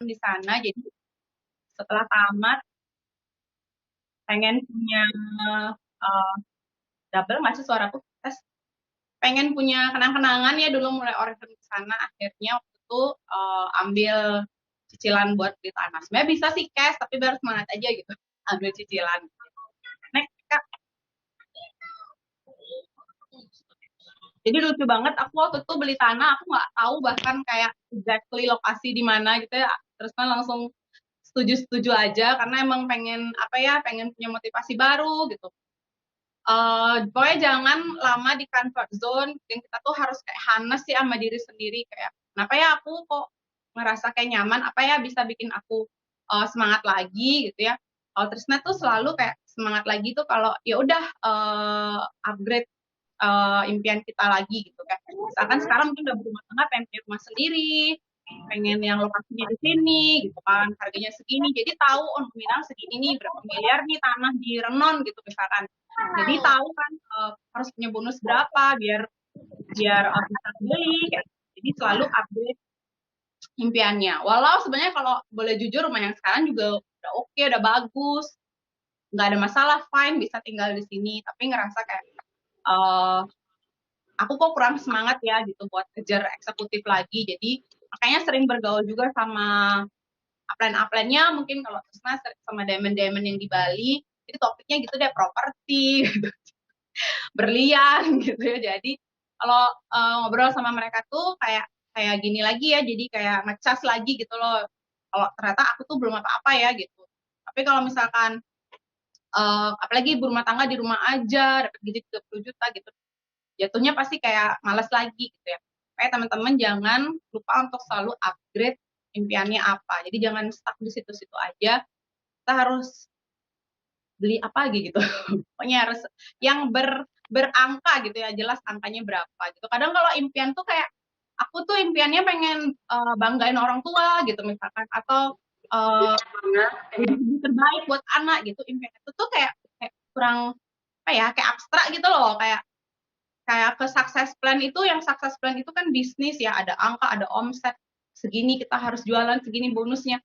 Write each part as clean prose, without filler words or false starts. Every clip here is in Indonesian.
di sana. Jadi setelah tamat pengen punya uh, double nggak sih suaraku tes, pengen punya kenang-kenangan ya dulu mulai origin ke sana. Akhirnya waktu itu ambil cicilan buat beli tanah. Sebenarnya bisa sih cash tapi biar semangat aja gitu, ambil cicilan. Next Kak. Jadi lucu banget, aku waktu itu beli tanah, aku nggak tahu bahkan kayak exactly lokasi di mana gitu ya. Terus kan langsung setuju-setuju aja karena emang pengen apa ya, pengen punya motivasi baru gitu. Pokoknya jangan lama di comfort zone, yang kita tuh harus kayak harness sih sama diri sendiri kayak kenapa ya aku kok ngerasa kayak nyaman, apa ya bisa bikin aku semangat lagi gitu ya. Kalau Trisna tuh selalu kayak semangat lagi tuh kalau ya udah upgrade impian kita lagi gitu kan. Misalkan sekarang mungkin udah berumah tangga, pengen punya rumah sendiri, pengen yang lokasinya di sini gitu kan, harganya segini. Jadi tahu oh nominal segini nih, berapa miliar nih tanah di Renon gitu misalkan. Jadi tahu kan harus punya bonus berapa biar biar bisa beli kayak. Jadi selalu update impiannya. Walau sebenarnya kalau boleh jujur rumah yang sekarang juga udah oke, udah bagus, nggak ada masalah, fine bisa tinggal di sini. Tapi ngerasa kayak uh, aku kok kurang semangat ya gitu buat kejar eksekutif lagi. Jadi makanya sering bergaul juga sama upline-upline-nya, mungkin kalau Tesna sama diamond-diamond yang di Bali, itu topiknya gitu deh, properti, gitu, berlian gitu ya. Jadi kalau ngobrol sama mereka tuh kayak kayak gini lagi ya, jadi kayak ngecas lagi gitu loh. Kalau ternyata aku tuh belum apa-apa ya gitu. Tapi kalau misalkan apalagi ibu rumah tangga di rumah aja dapat gaji 30 juta gitu, jatuhnya pasti kayak males lagi gitu ya. Kayak teman-teman jangan lupa untuk selalu upgrade impiannya apa. Jadi jangan stuck di situ-situ aja. Kita harus beli apa gitu. Pokoknya harus yang berangka gitu ya, jelas angkanya berapa gitu. Kadang kalau impian tuh kayak aku tuh impiannya pengen banggain orang tua gitu misalkan, atau uh, jadi ibu terbaik buat anak gitu. Impian itu tuh kayak kurang apa ya, kayak abstrak gitu loh, kayak kayak ke sukses plan itu, yang sukses plan itu kan bisnis ya, ada angka, ada omset segini, kita harus jualan segini bonusnya.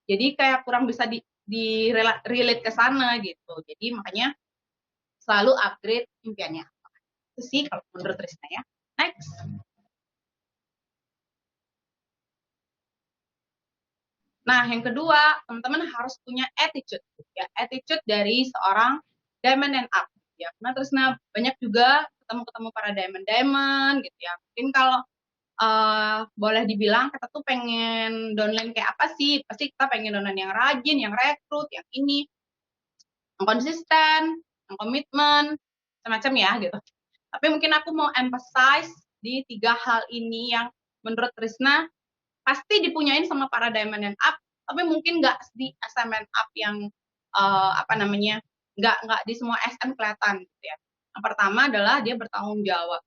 Jadi kayak kurang bisa di relate ke sana gitu. Jadi makanya selalu upgrade impiannya. Itu sih kalau menurut Rizna ya. Next. Nah, yang kedua, teman-teman harus punya attitude. Ya, attitude dari seorang diamond and up. Ya, karena Trisna banyak juga ketemu-ketemu para diamond-diamond gitu ya. Mungkin kalau boleh dibilang kita tuh pengen downline kayak apa sih? Pasti kita pengen downline yang rajin, yang rekrut, yang ini, yang konsisten, yang komitmen, semacam ya gitu. Tapi mungkin aku mau emphasize di tiga hal ini yang menurut Trisna pasti dipunyain sama para diamond and up, tapi mungkin nggak di SM and up yang apa namanya, nggak di semua SM kelihatan gitu ya. Yang pertama adalah dia bertanggung jawab.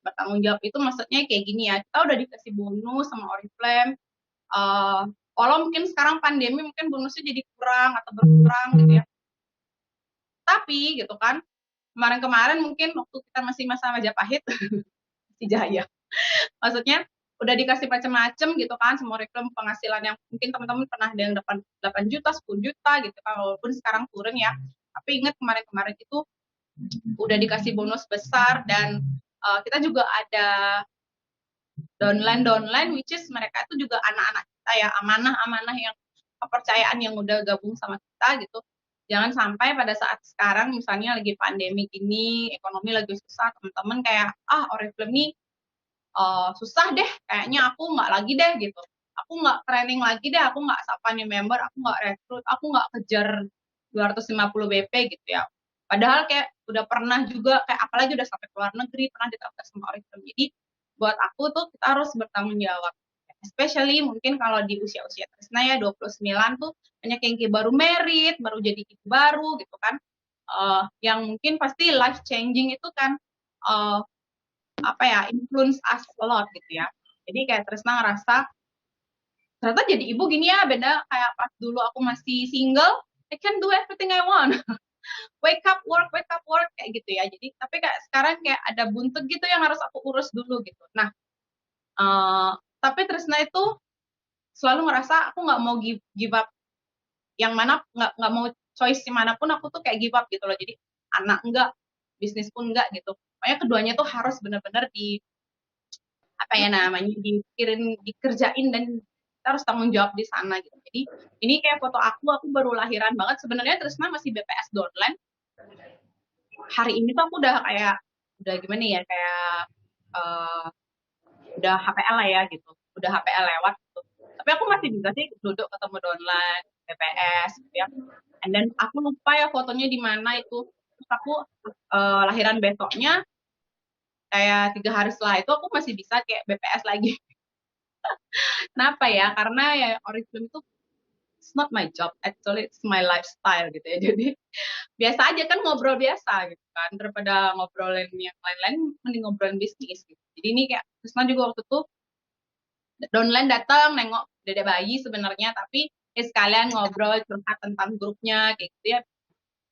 Bertanggung jawab itu maksudnya kayak gini ya, kita udah dikasih bonus sama Oriflame, walau mungkin sekarang pandemi mungkin bonusnya jadi kurang atau berkurang gitu ya, tapi gitu kan, kemarin-kemarin mungkin waktu kita masih masa Majapahit si Jaya, maksudnya udah dikasih macam-macam gitu kan, semua reklam penghasilan yang mungkin teman-teman pernah ada yang 8 juta, 10 juta gitu kan, walaupun sekarang turun ya. Tapi ingat kemarin-kemarin itu udah dikasih bonus besar, dan kita juga ada downline which is mereka itu juga anak-anak kita ya, amanah-amanah yang kepercayaan yang udah gabung sama kita gitu. Jangan sampai pada saat sekarang misalnya lagi pandemi ini, ekonomi lagi susah, teman-teman kayak Oriflame nih susah deh, kayaknya aku nggak lagi deh gitu. Aku nggak training lagi deh, aku nggak sapa nih member, aku nggak rekrut, aku nggak kejar 250 BP gitu ya. Padahal kayak udah pernah juga, kayak apalagi udah sampai ke luar negeri, pernah ditraktir sama Oriflame. Jadi buat aku tuh kita harus bertanggung jawab. Especially mungkin kalau di usia-usia Trisna ya 29 tuh banyak yang kayak baru merit, baru jadi ibu baru gitu kan. Yang mungkin pasti life changing itu kan uh, apa ya, influence us a lot gitu ya. Jadi kayak Trisna ngerasa ternyata jadi ibu gini ya, beda kayak pas dulu aku masih single, I can do everything I want. Wake up work kayak gitu ya. Jadi tapi kayak sekarang kayak ada buntut gitu yang harus aku urus dulu gitu. Nah, uh, tapi Trisna itu selalu ngerasa aku nggak mau give up yang mana, nggak mau choice manapun aku tuh kayak give up gitu loh. Jadi anak enggak, bisnis pun enggak gitu. Pokoknya keduanya tuh harus benar-benar di apa ya namanya, dipikirin, dikerjain, dan kita harus tanggung jawab di sana gitu. Jadi ini kayak foto aku baru lahiran banget. Sebenarnya Trisna masih BPS downline. Hari ini tuh aku udah kayak udah gimana ya, kayak uh, udah HPL lah ya gitu, udah HPL lewat gitu. Tapi aku masih bisa sih duduk ketemu downline, BPS gitu ya. And then aku lupa ya fotonya di mana itu. Terus aku lahiran besoknya, kayak 3 hari setelah itu aku masih bisa kayak BPS lagi. Kenapa ya? Karena ya Oriflame itu it's not my job, actually it's my lifestyle gitu ya. Jadi biasa aja kan, ngobrol biasa gitu kan, daripada ngobrolin yang lain-lain mending ngobrolin bisnis gitu. Jadi ini kayak Krisna juga waktu itu downline datang nengok dede bayi sebenarnya, tapi sekalian ngobrol curhat tentang grupnya kayak gitu ya.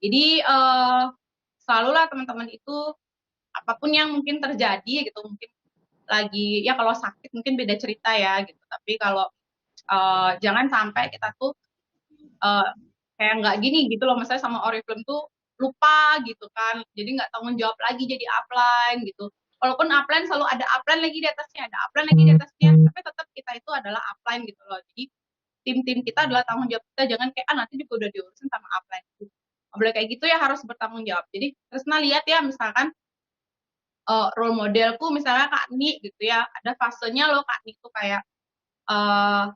Jadi selalu lah teman-teman itu, apapun yang mungkin terjadi gitu, mungkin lagi ya kalau sakit mungkin beda cerita ya gitu, tapi kalau jangan sampai kita tuh uh, kayak nggak gini gitu loh, misalnya sama Oriflame tuh lupa gitu kan, jadi nggak tanggung jawab lagi jadi upline gitu. Walaupun upline selalu ada upline lagi di atasnya, ada upline lagi di atasnya, tapi tetap kita itu adalah upline gitu loh. Jadi tim-tim kita adalah tanggung jawab kita, jangan kayak nanti juga udah diurusin sama upline itu. Nggak boleh kayak gitu ya, harus bertanggung jawab. Jadi terus lihat ya, misalkan role modelku misalnya Kak Ni gitu ya, ada fasenya loh Kak Ni tuh kayak uh,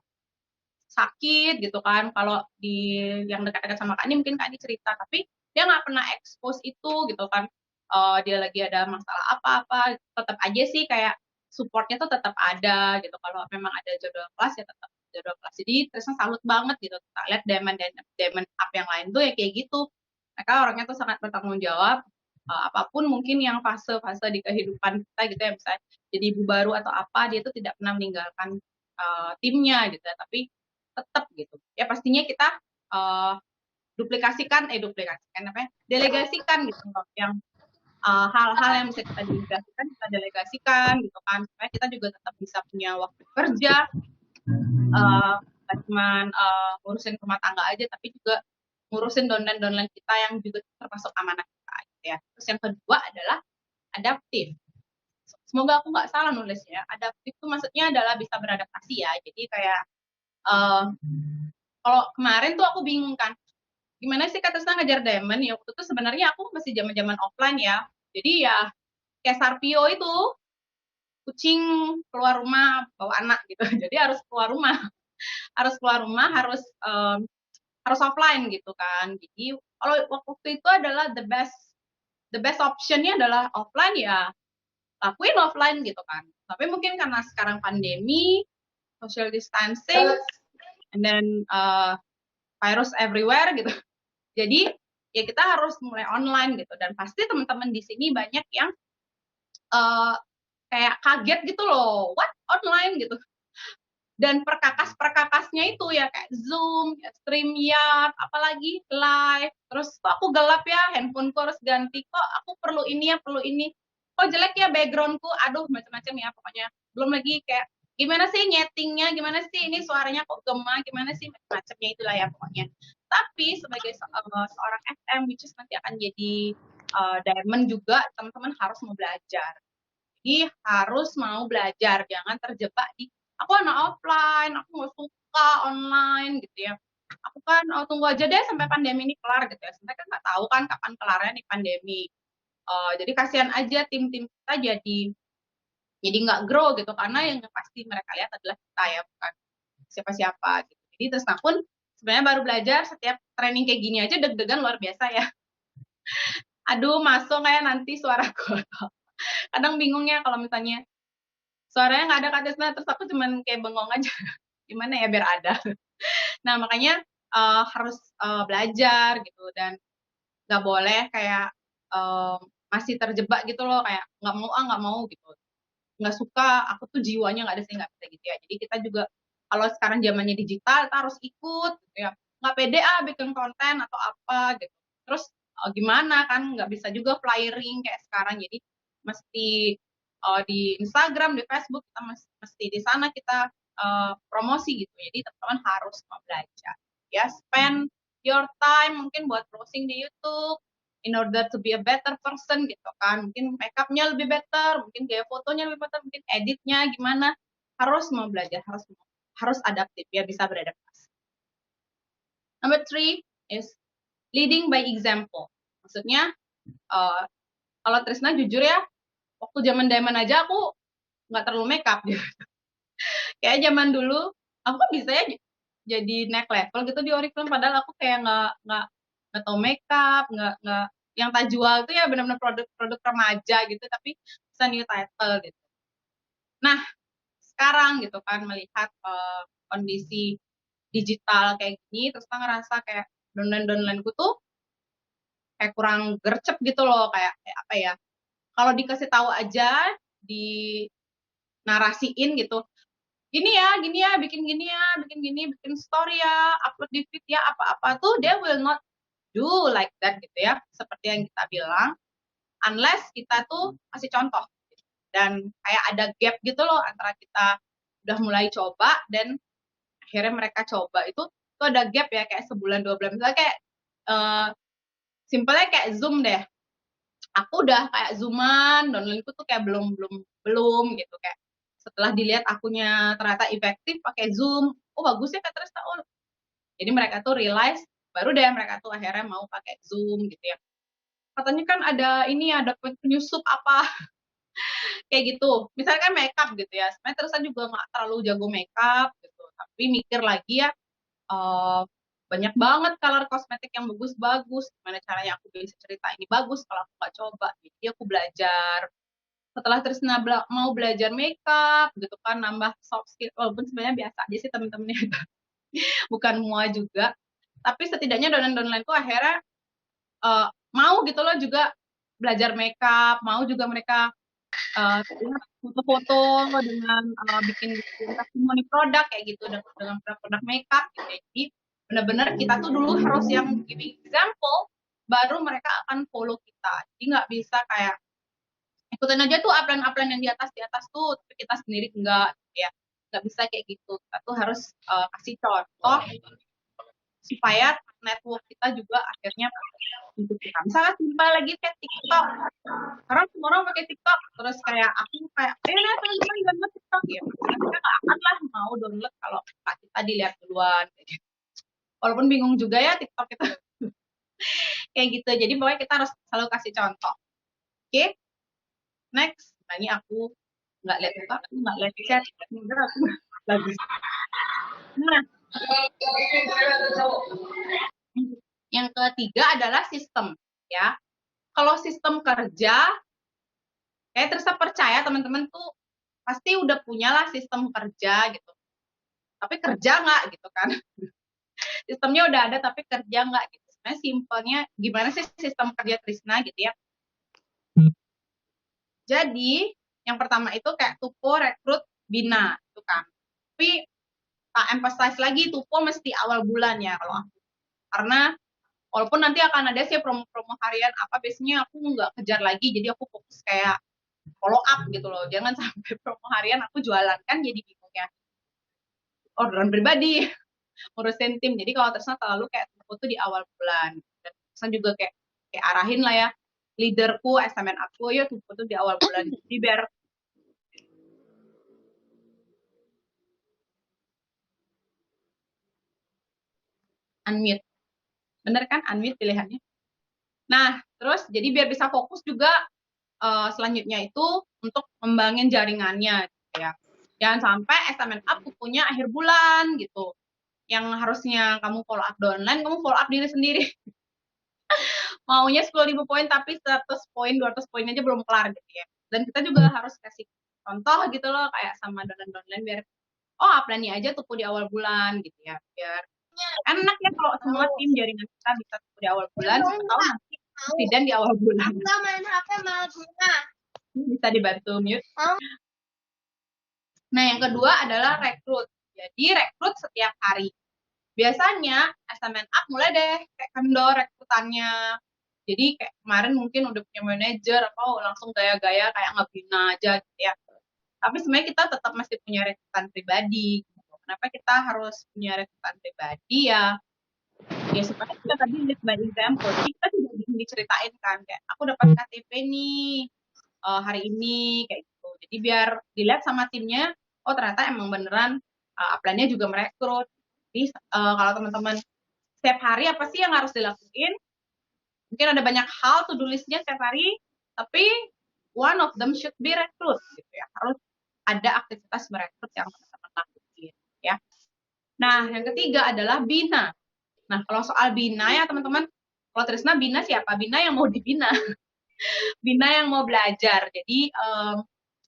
sakit gitu kan. Kalau di yang dekat-dekat sama Kak Ni mungkin Kak Ni cerita, tapi dia nggak pernah expose itu gitu kan. Dia lagi ada masalah apa-apa, tetap aja sih kayak supportnya tuh tetap ada gitu. Kalau memang ada jadwal kelas ya tetap jadwal kelas. Jadi Trisna salut banget gitu. Kita lihat Diamond Up yang lain tuh ya kayak gitu. Mereka orangnya tuh sangat bertanggung jawab. Apapun mungkin yang fase-fase di kehidupan kita gitu ya, misalnya jadi ibu baru atau apa, dia tuh tidak pernah meninggalkan timnya gitu ya. Tapi tetap gitu ya, pastinya kita uh, duplikasikan apa ya, delegasikan gitu loh, yang hal-hal yang bisa kita delegasikan kita delegasikan gitu kan, supaya kita juga tetap bisa punya waktu kerja, bukan cuma ngurusin rumah tangga aja, tapi juga ngurusin downline kita yang juga termasuk amanah kita gitu ya. Terus yang kedua adalah adaptif. Semoga aku nggak salah nulisnya. Adaptif itu maksudnya adalah bisa beradaptasi ya. Jadi kayak kalau kemarin tuh aku bingung kan, gimana sih Kak Tisna ngejar diamond ya. Waktu itu sebenarnya aku masih zaman-zaman offline ya. Jadi ya kayak Sarpio itu, kucing keluar rumah bawa anak gitu. Jadi harus keluar rumah, harus offline gitu kan. Jadi kalau waktu itu adalah the best optionnya adalah offline ya, lakuin offline gitu kan. Tapi mungkin karena sekarang pandemi, social distancing, and then virus everywhere gitu. Jadi ya kita harus mulai online gitu, dan pasti teman-teman di sini banyak yang uh, kayak kaget gitu loh, what online gitu. Dan perkakas-perkakasnya itu ya kayak Zoom, ya StreamYard, apalagi live. Terus kok aku gelap ya, handphoneku harus ganti. Kok aku perlu ini ya, perlu ini. Kok jelek ya backgroundku, aduh macam-macam ya pokoknya. Belum lagi kayak gimana sih nyetingnya, gimana sih ini suaranya kok gema, gimana sih macam-macamnya itulah ya pokoknya. Tapi sebagai seorang SM, which is nanti akan jadi diamond juga, teman-teman harus mau belajar. Jadi harus mau belajar, jangan terjebak di aku anak offline, aku nggak suka online gitu ya. Aku kan tunggu aja deh sampai pandemi ini kelar gitu ya. Sebenarnya kan nggak tahu kan kapan kelarnya nih pandemi. Jadi kasihan aja tim-tim kita jadi nggak grow gitu, karena yang pasti mereka lihat adalah kita ya, bukan siapa-siapa gitu. Jadi terus pun sebenarnya baru belajar, setiap training kayak gini aja deg-degan luar biasa ya. Aduh, masuk kayak nanti suaraku. Kadang bingung ya kalau misalnya suaranya nggak ada Kak Tisna, terus aku cuman kayak bengong aja. Gimana ya biar ada. Nah, makanya harus belajar gitu, dan nggak boleh kayak masih terjebak gitu loh, kayak nggak mau gitu, nggak suka, aku tuh jiwanya nggak ada sih, nggak bisa gitu ya. Jadi kita juga kalau sekarang zamannya digital, kita harus ikut gitu ya. Nggak pede bikin konten atau apa gitu. Terus gimana kan, nggak bisa juga flyering kayak sekarang, jadi mesti di Instagram, di Facebook, kita mesti di sana kita promosi gitu. Jadi teman-teman harus mau belajar. Ya, spend your time mungkin buat browsing di YouTube in order to be a better person gitu kan. Mungkin makeupnya lebih better, mungkin gaya fotonya lebih better, mungkin editnya gimana. Harus mau belajar, harus adaptif ya, bisa beradaptasi. Number 3 is leading by example. Maksudnya kalau Trisna jujur ya, waktu zaman Diamond aja aku nggak terlalu makeup gitu. Kayak zaman dulu aku kan bisa ya jadi next level gitu di Oriflame, padahal aku kayak nggak tahu makeup, nggak yang tak jual itu ya benar-benar produk-produk remaja gitu, tapi bisa new title gitu. Nah sekarang gitu kan melihat kondisi digital kayak gini, terus kan ngerasa kayak downline-downlineku tuh kayak kurang gercep gitu loh, kayak apa ya, kalau dikasih tahu aja, di narasiin gitu, gini ya, bikin gini ya, bikin gini, bikin story ya, upload di feed ya, apa-apa tuh, they will not do like that gitu ya, seperti yang kita bilang, unless kita tuh kasih contoh. Dan kayak ada gap gitu loh, antara kita udah mulai coba, dan akhirnya mereka coba, itu ada gap ya, kayak sebulan, 2 bulan, misalnya kayak, simpelnya kayak Zoom deh, aku udah kayak Zooman, downloadku tuh kayak belum gitu, kayak setelah dilihat akunya ternyata efektif pakai Zoom, oh bagus ya kata Resta, oh jadi mereka tuh realize, baru deh mereka tuh akhirnya mau pakai Zoom gitu ya. Katanya kan ada ini, ada penyusup apa kayak gitu, misalkan makeup gitu ya, sebenarnya Teresa juga nggak terlalu jago makeup gitu, tapi mikir lagi ya, banyak banget color kosmetik yang bagus-bagus, gimana caranya aku bisa cerita ini bagus kalau aku nggak coba, jadi aku belajar. Setelah Trisna mau belajar makeup gitu kan, nambah soft skill, walaupun sebenarnya biasa aja sih temen-temennya, bukan semua juga, tapi setidaknya downline tuh akhirnya mau gitu loh juga belajar makeup, mau juga mereka foto-foto dengan bikin testimoni produk kayak gitu, dengan produk makeup gitu ya. Jadi benar-benar kita tuh dulu harus yang giving example, baru mereka akan follow kita. Jadi nggak bisa kayak ikutin aja tuh upline yang di atas tuh, tapi kita sendiri enggak ya, nggak bisa kayak gitu. Kita tuh harus kasih contoh supaya network kita juga akhirnya untuk kita. Misalnya simpel lagi kayak TikTok, sekarang semua orang pakai TikTok, terus kayak aku kayak teman-teman download TikTok ya, kita nggak akan lah mau download kalau kita dilihat duluan. Walaupun bingung juga ya TikTok itu kayak gitu. Jadi pokoknya kita harus selalu kasih contoh. Oke, next. Nah ini aku nggak lihat TikTok, aku nggak lihat chat, aku bagus. Nah, yang ketiga adalah sistem ya. Kalau sistem kerja, kayak Tersa percaya teman-teman tuh pasti udah punya lah sistem kerja gitu. Tapi kerja nggak gitu kan? Sistemnya udah ada tapi kerja nggak gitu. Sebenarnya simpelnya gimana sih sistem kerja Trisna gitu ya. Jadi yang pertama itu kayak tupo, rekrut, bina itu kan. Tapi tak emphasize lagi, tupo mesti awal bulan ya kalau aku. Karena walaupun nanti akan ada sih promo-promo harian apa, biasanya aku nggak kejar lagi, jadi aku fokus kayak follow up gitu loh. Jangan sampai promo harian aku jualan, kan jadi bingung ya. Orderan pribadi, ngurusin tim. Jadi kalau Trisna terlalu kayak tupo tuh di awal bulan. Dan Trisna juga kayak arahin lah ya, leaderku, SMN aku, ya tupo tuh di awal bulan. Jadi biar unmute. Bener kan unmute pilihannya? Nah, terus jadi biar bisa fokus juga selanjutnya itu untuk membangun jaringannya gitu ya. Jangan sampai SMN up punya akhir bulan gitu. Yang harusnya kamu follow up online, kamu follow up diri sendiri. Maunya 10.000 poin tapi 100 poin, 200 poin aja belum kelar gitu ya. Dan kita juga harus kasih contoh gitu loh, kayak sama downline biar upline aja tuh di awal bulan gitu ya. Biar enak ya kalau semua tim jaringan kita bisa tuh di awal bulan, atau nanti presiden di awal bulan. Enggak main HP malah bunga. Bisa dibantu mute. Nah, yang kedua adalah rekrut. Jadi rekrut setiap hari. Biasanya SMN up mulai deh kayak kendor rekrutannya. Jadi kayak kemarin mungkin udah punya manajer atau langsung gaya-gaya kayak ngebina aja gitu ya. Tapi sebenarnya kita tetap masih punya rekrutan pribadi. Kenapa kita harus punya rekrutan pribadi ya? Ya supaya kita tadi lead by example. Jadi kita juga diceritain kan kayak aku dapat KTP nih hari ini kayak gitu. Jadi biar dilihat sama timnya, oh ternyata emang beneran upline-nya juga merekrut. Jadi kalau teman-teman setiap hari apa sih yang harus dilakuin? Mungkin ada banyak hal to-do list-nya setiap hari, tapi one of them should be recruit gitu ya. Harus ada aktivitas merekrut yang teman-teman lakuin ya. Nah, yang ketiga adalah bina. Nah, kalau soal bina ya teman-teman, kalau Trisna bina siapa? Bina yang mau dibina. Bina yang mau belajar. Jadi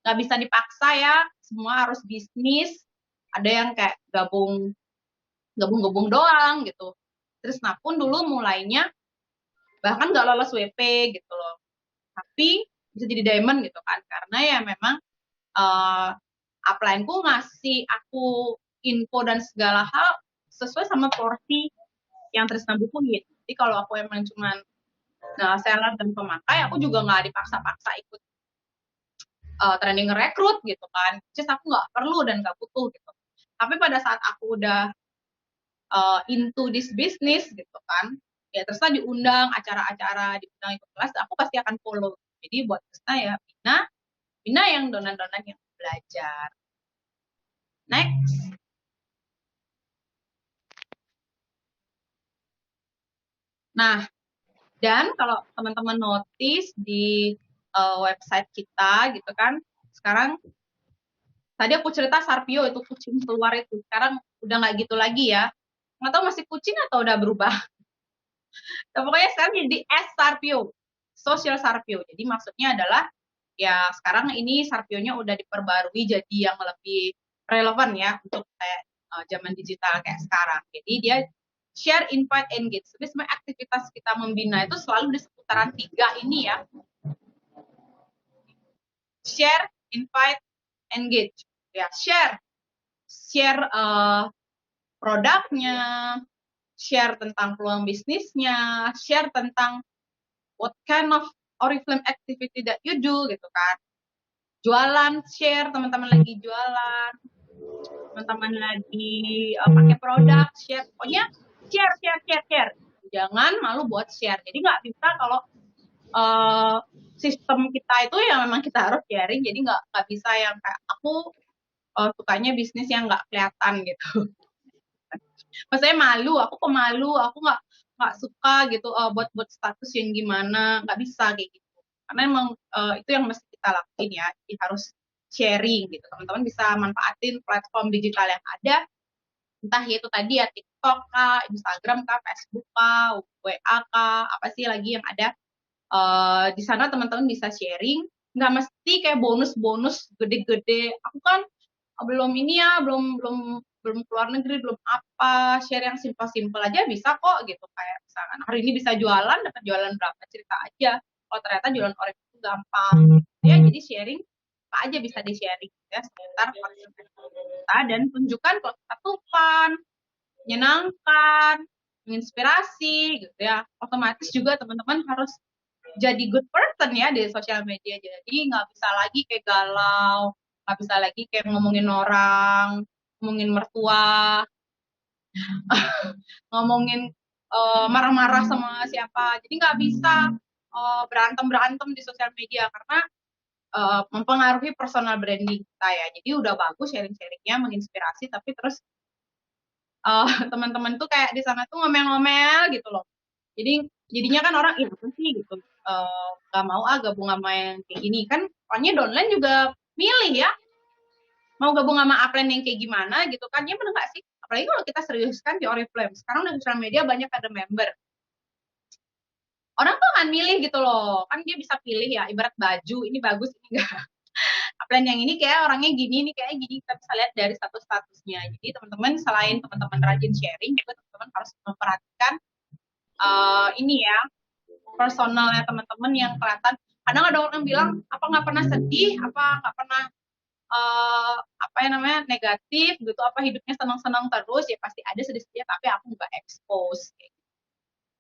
nggak bisa dipaksa ya, semua harus bisnis. Ada yang kayak gabung doang gitu. Trisna pun dulu mulainya bahkan nggak lolos WP gitu loh. Tapi bisa jadi diamond gitu kan, karena ya memang upline-ku ngasih aku info dan segala hal sesuai sama porsi yang Trisna bukuin. Jadi kalau aku emang cuman seller dan pemakai, aku juga nggak dipaksa-paksa ikut training rekrut gitu kan. Just aku nggak perlu dan nggak butuh gitu. Tapi pada saat aku udah into this business gitu kan, ya Trisna diundang acara-acara, diundang ikut kelas, aku pasti akan follow. Jadi buat Trisna ya Bina yang donan-donan yang belajar. Next. Nah, dan kalau teman-teman notice di website kita gitu kan, sekarang tadi aku cerita Sarpio itu kucing keluar itu, sekarang udah nggak gitu lagi ya. Nggak tahu masih kucing atau udah berubah. Nah, pokoknya sekarang jadi S Sarpio, Social Sarpio. Jadi maksudnya adalah ya sekarang ini Sarpionya udah diperbarui jadi yang lebih relevan ya untuk kayak zaman digital kayak sekarang. Jadi dia share, invite, engage. Jadi semua aktivitas kita membina itu selalu di seputaran 3 ini ya. Share, invite, engage. Ya, share produknya, share tentang peluang bisnisnya, share tentang what kind of Oriflame activity that you do gitu kan. Jualan, share teman-teman lagi jualan, teman-teman lagi pakai produk, share. Pokoknya share. Jangan malu buat share. Jadi nggak bisa kalau sistem kita itu ya memang kita harus sharing. Jadi nggak bisa yang kayak aku sukanya bisnis yang nggak kelihatan gitu. Maksudnya malu, aku pemalu, aku nggak suka gitu buat status yang gimana, nggak bisa kayak gitu. Karena emang itu yang mesti kita lakuin ya, jadi harus sharing gitu. Teman-teman bisa manfaatin platform digital yang ada, entah itu tadi ya TikTok kah, Instagram kah, Facebook kah, WA kah, apa sih lagi yang ada. Di sana teman-teman bisa sharing, nggak mesti kayak bonus-bonus gede-gede. Aku kan belum ini ya, belum keluar negeri, belum apa, share yang simpel-simpel aja bisa kok gitu. Kayak misalkan hari ini bisa jualan, dapat jualan berapa, cerita aja. Kalau ternyata jualan orek itu gampang. Ya, jadi sharing apa aja bisa di-sharing ya sekitar konsep kita, dan tunjukkan kalau kita tuh fun, menyenangkan, menginspirasi gitu ya. Otomatis juga teman-teman harus jadi good person ya di sosial media. Jadi nggak bisa lagi kayak galau, nggak bisa lagi kayak ngomongin orang, ngomongin mertua, ngomongin marah-marah sama siapa. Jadi nggak bisa berantem di sosial media karena mempengaruhi personal branding kita ya. Jadi udah bagus sharing-sharingnya, menginspirasi, tapi terus teman-teman tuh kayak di sana tuh ngomel-ngomel gitu loh. Jadinya kan orang iya apa sih gitu, nggak mau gabung sama yang kayak gini kan. Pokoknya downline juga milih ya mau gabung sama upline yang kayak gimana gitu kan, ya bener nggak sih? Apalagi kalau kita serius kan di Oriflame sekarang di sosial media banyak ada member, orang tuh akan milih gitu loh kan, dia bisa pilih ya, ibarat baju ini bagus ini enggak. Upline yang ini kayak orangnya gini, ini kayak gini, kita bisa lihat dari statusnya. Jadi teman-teman selain teman-teman rajin sharing juga teman-teman harus memperhatikan ini ya, personalnya teman-teman yang kelihatan. Kadang ada orang bilang apa nggak pernah sedih, apa nggak pernah apa yang namanya negatif gitu, apa hidupnya senang-senang terus, ya pasti ada sedih-sedih, tapi aku nggak expose.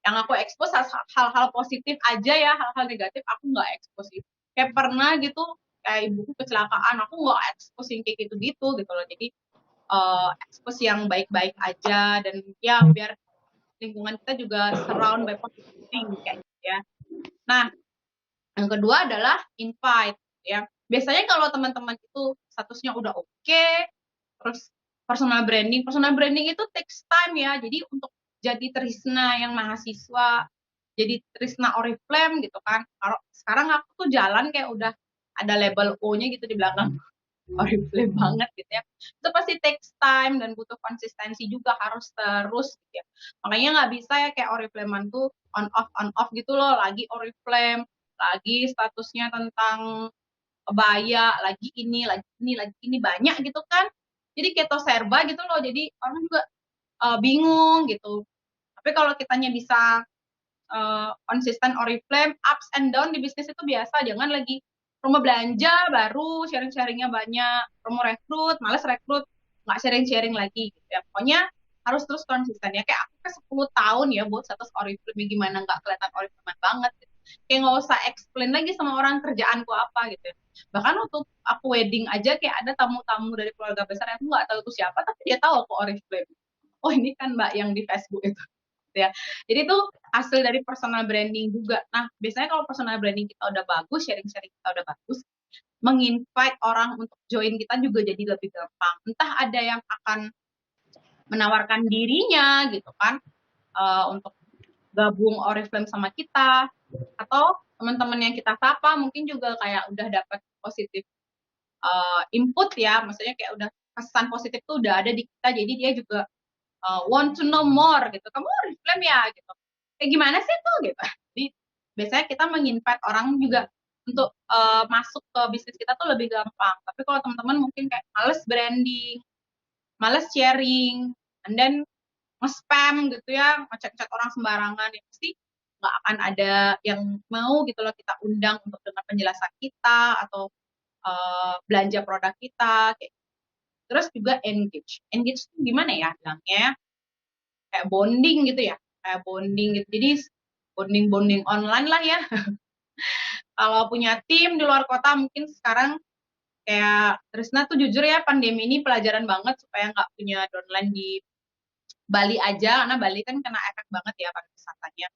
Yang aku expose hal-hal positif aja ya, hal-hal negatif aku nggak expose. Kayak pernah gitu kayak ibuku kecelakaan, aku nggak expose yang kayak gitu-gitu gitu loh. Jadi expose yang baik-baik aja, dan ya biar lingkungan kita juga surround by positive thing kayak gitu ya. Nah, yang kedua adalah invite ya. Biasanya kalau teman-teman itu statusnya udah oke, terus personal branding itu takes time ya. Jadi untuk jadi Trisna yang mahasiswa, jadi Trisna Oriflame gitu kan. Kalau sekarang aku tuh jalan kayak udah ada label O-nya gitu di belakang. Oriflame banget gitu ya. Itu pasti takes time dan butuh konsistensi juga, harus terus gitu ya. Makanya nggak bisa ya kayak Oriflame tuh on off gitu loh. Lagi Oriflame, lagi statusnya tentang kebaya, lagi ini banyak gitu kan. Jadi keto serba gitu loh. Jadi orang juga bingung gitu. Tapi kalau kitanya bisa konsisten Oriflame, ups and down di bisnis itu biasa. Jangan lagi promo belanja baru sharing-sharingnya banyak, promo rekrut males rekrut, nggak sharing-sharing lagi gitu ya. Pokoknya harus terus konsisten ya. Kayak aku ke 10 tahun ya buat status Oriflame, gimana nggak kelihatan Oriflame banget gitu. Kayak nggak usah explain lagi sama orang kerjaanku apa gitu ya. Bahkan waktu aku wedding aja kayak ada tamu-tamu dari keluarga besar yang aku nggak tahu itu siapa, tapi dia tahu aku Oriflame. Oh ini kan mbak yang di Facebook itu ya. Jadi itu hasil dari personal branding juga. Nah, biasanya kalau personal branding kita udah bagus, sharing-sharing kita udah bagus, menginvite orang untuk join kita juga jadi lebih gampang. Entah ada yang akan menawarkan dirinya gitu kan, untuk gabung Oriflame sama kita, atau teman-teman yang kita sapa mungkin juga kayak udah dapat positif input ya, maksudnya kayak udah pesan positif tuh udah ada di kita, jadi dia juga want to know more gitu. Kamu Oriflame ya gitu. Kayak gimana sih tuh gitu. Jadi biasanya kita menginvite orang juga untuk masuk ke bisnis kita tuh lebih gampang. Tapi kalau teman-teman mungkin kayak males branding, males sharing, and then nge-spam gitu ya, ngechat-chat orang sembarangan, ya pasti nggak akan ada yang mau gitu loh kita undang untuk dengar penjelasan kita atau belanja produk kita. Kayak. Terus juga engage. Engage itu gimana ya bilangnya? Kayak bonding gitu ya, kayak bonding gitu. Jadi bonding online lah ya. Kalau punya tim di luar kota mungkin sekarang kayak Trisna tuh jujur ya, pandemi ini pelajaran banget supaya nggak punya downline di Bali aja, karena Bali kan kena efek banget ya pariwisatanya.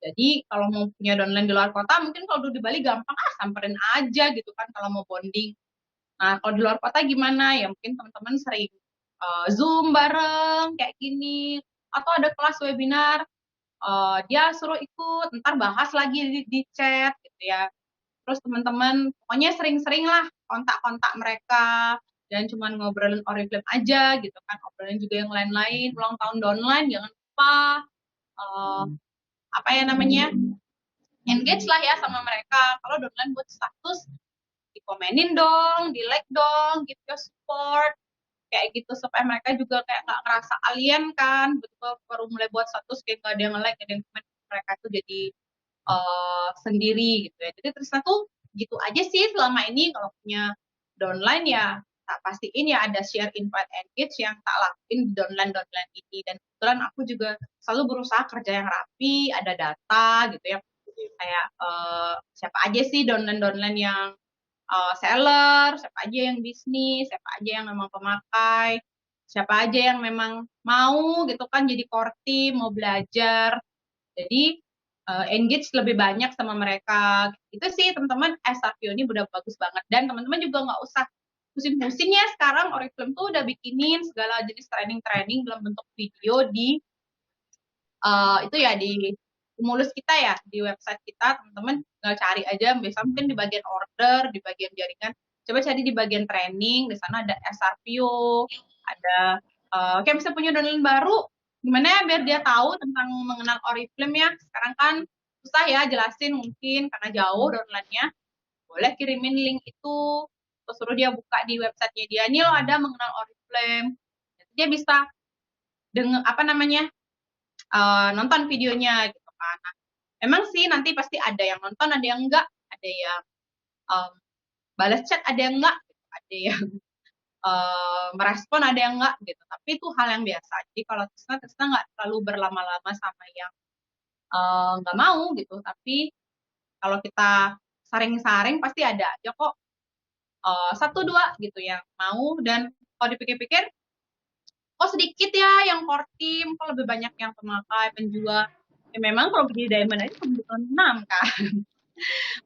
Jadi kalau mau punya downline di luar kota mungkin kalau dulu di Bali gampang, samperin aja gitu kan kalau mau bonding. Nah kalau di luar kota gimana ya, mungkin teman-teman sering Zoom bareng kayak gini, atau ada kelas webinar, dia suruh ikut, ntar bahas lagi di chat gitu ya. Terus teman-teman pokoknya sering-sering lah kontak-kontak mereka, dan cuman ngobrolin Oriflame aja gitu kan, ngobrolin juga yang lain-lain, ulang tahun downline jangan lupa uh, apa ya namanya, engage lah ya sama mereka. Kalau downline buat status, dikomenin dong, di like dong, give your support kayak gitu, supaya mereka juga kayak nggak ngerasa alien kan, betul baru mulai buat status kayak nggak ada yang like, nggak ada yang komen, mereka tuh jadi sendiri gitu ya. Jadi Trisna tuh gitu aja sih selama ini. Kalau punya downline ya tak pastiin ya ada share, invite, engage yang tak lakuin di downline ini. Dan kebetulan aku juga selalu berusaha kerja yang rapi, ada data gitu ya, kayak siapa aja sih downline yang seller, siapa aja yang bisnis, siapa aja yang memang pemakai, siapa aja yang memang mau gitu kan jadi core team, mau belajar. Jadi engage lebih banyak sama mereka. Itu sih teman-teman, SRPO ini udah bagus banget. Dan teman-teman juga nggak usah pusing-pusing ya, sekarang Oriflame tuh udah bikinin segala jenis training-training dalam bentuk video di itu ya di Kumulus kita ya, di website kita. Teman-teman tinggal cari aja, biasa mungkin di bagian order, di bagian jaringan, coba cari di bagian training, di sana ada SRPO, ada kayak bisa punya downline baru, gimana ya biar dia tahu tentang mengenal Oriflame ya. Sekarang kan susah ya jelasin mungkin karena jauh downline-nya. Boleh kirimin link itu, terus suruh dia buka di websitenya dia, nih lo ada mengenal Oriflame. Jadi dia bisa dengan apa namanya, nonton videonya gitu kan. Nah, emang sih nanti pasti ada yang nonton, ada yang enggak, ada yang um, balas chat, ada yang enggak, gitu. Ada yang merespon, ada yang enggak gitu. Tapi itu hal yang biasa. Jadi kalau Tisna nggak terlalu berlama-lama sama yang nggak mau gitu. Tapi kalau kita saring-saring pasti ada aja kok satu dua gitu yang mau. Dan kalau dipikir-pikir kok sedikit ya yang core team, kok lebih banyak yang pemakai penjual. Ya memang kalau jadi diamond aja cuma butuh 6 kan.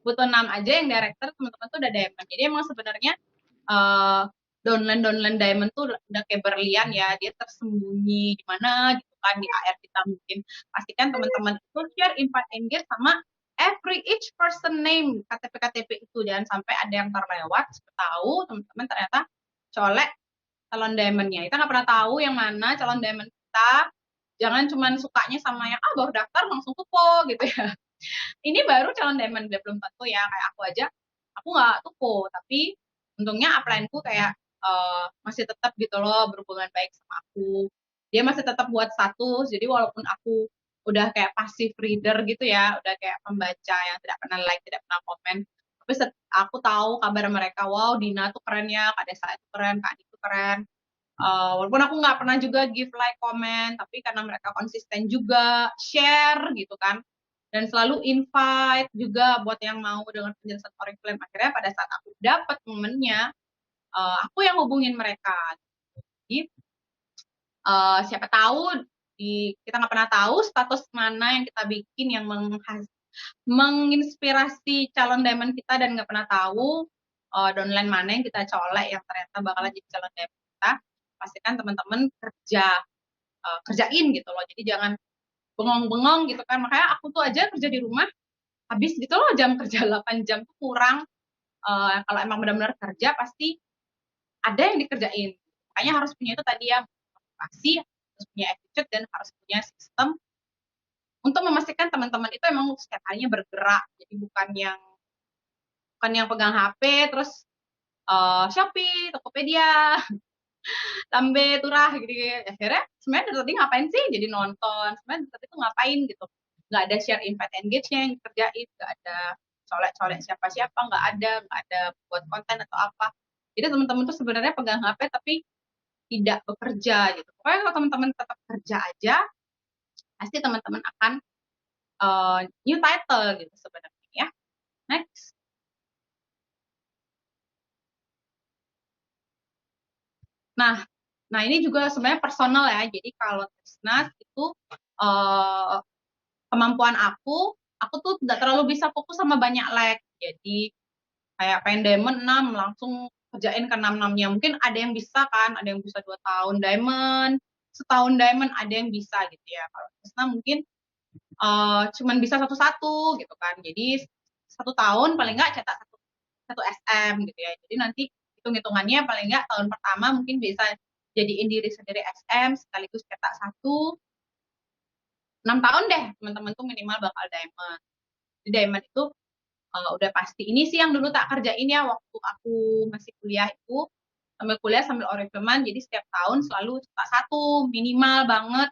Butuh 6 aja yang director teman-teman tuh udah diamond. Jadi emang sebenarnya uh, downline diamond tuh udah kayak berlian ya, dia tersembunyi di mana gitu kan di AR kita mungkin. Pastikan teman-teman itu share invite engage sama every each person name KTP itu, jangan sampai ada yang terlewat. Tahu teman-teman ternyata colek calon diamondnya, kita nggak pernah tahu yang mana calon diamond kita. Jangan cuman sukanya sama yang baru daftar langsung tupo gitu ya. Ini baru calon diamond, belum tentu ya, kayak aku aja aku nggak tupo, tapi untungnya upline-ku kayak masih tetap gitu loh berhubungan baik sama aku. Dia masih tetap buat status, jadi walaupun aku udah kayak passive reader gitu ya, udah kayak pembaca yang tidak pernah like, tidak pernah komen, tapi aku tahu kabar mereka, wow Dina tuh keren ya, Kak Desa itu keren, Kak Adi itu keren. Walaupun aku nggak pernah juga give like comment, tapi karena mereka konsisten juga share gitu kan, dan selalu invite juga buat yang mau dengan penjelasan Oriflame. Akhirnya pada saat aku dapat momennya, aku yang hubungin mereka. Jadi siapa tahu kita nggak pernah tahu status mana yang kita bikin yang menginspirasi calon diamond kita, dan nggak pernah tahu downline mana yang kita colek yang ternyata bakalan jadi calon diamond kita. Pastikan teman-teman kerjain gitu loh. Jadi jangan bengong-bengong gitu kan. Makanya aku tuh aja kerja di rumah habis gitu loh, jam kerja 8 jam tuh kurang. Kalau emang benar-benar kerja pasti ada yang dikerjain. Makanya harus punya itu tadi ya, motivasi, harus punya attitude, dan harus punya sistem untuk memastikan teman-teman itu emang setiap harinya bergerak. Jadi bukan yang pegang HP terus Shopee, Tokopedia, Lambe, Turah gitu. Akhirnya sebenarnya dari tadi ngapain sih? Jadi nonton. Sebenarnya dari tadi tuh ngapain gitu? Nggak ada share invite engage-nya yang dikerjain, nggak ada colek-colek siapa-siapa, nggak ada buat konten atau apa. Jadi teman-teman tuh sebenarnya pegang HP tapi tidak bekerja gitu. Pokoknya kalau teman-teman tetap kerja aja, pasti teman-teman akan new title gitu sebenarnya ya. Next. Nah, nah ini juga sebenarnya personal ya. Jadi kalau Trisnas itu uh, kemampuan aku tuh tidak terlalu bisa fokus sama banyak leg. Jadi kayak pengen diamond 6 langsung kerjain ke 6-6-nya. Mungkin ada yang bisa kan, ada yang bisa 2 tahun diamond, setahun diamond, ada yang bisa gitu ya. Kalau Trisna mungkin cuman bisa satu-satu gitu kan. Jadi 1 tahun paling nggak cetak satu SM gitu ya. Jadi nanti hitung-hitungannya paling nggak tahun pertama mungkin bisa jadiin diri sendiri SM sekaligus cetak 6 tahun deh teman-teman tuh minimal bakal diamond. Jadi diamond itu udah pasti. Ini sih yang dulu tak kerjain ya waktu aku masih kuliah itu, sambil kuliah sambil oriflame, jadi setiap tahun selalu cetak 1 minimal banget.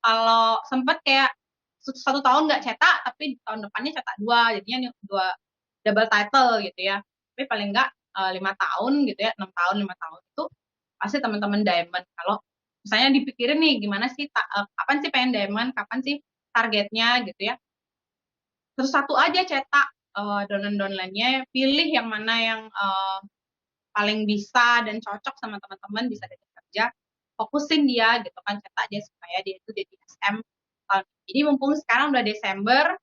Kalau sempet kayak 1 tahun nggak cetak, tapi tahun depannya cetak 2, jadinya 2 double title gitu ya. Tapi paling nggak 5 tahun gitu ya, 6 tahun, 5 tahun itu pasti teman-teman diamond. Kalau misalnya dipikirin nih gimana sih kapan sih pengen diamond, kapan sih targetnya gitu ya, terus satu aja cetak downline-downline-nya, pilih yang mana yang paling bisa dan cocok sama teman-teman, bisa diajak kerja, fokusin dia gitu kan, cetak aja supaya dia itu jadi SM. Jadi mumpung sekarang udah Desember,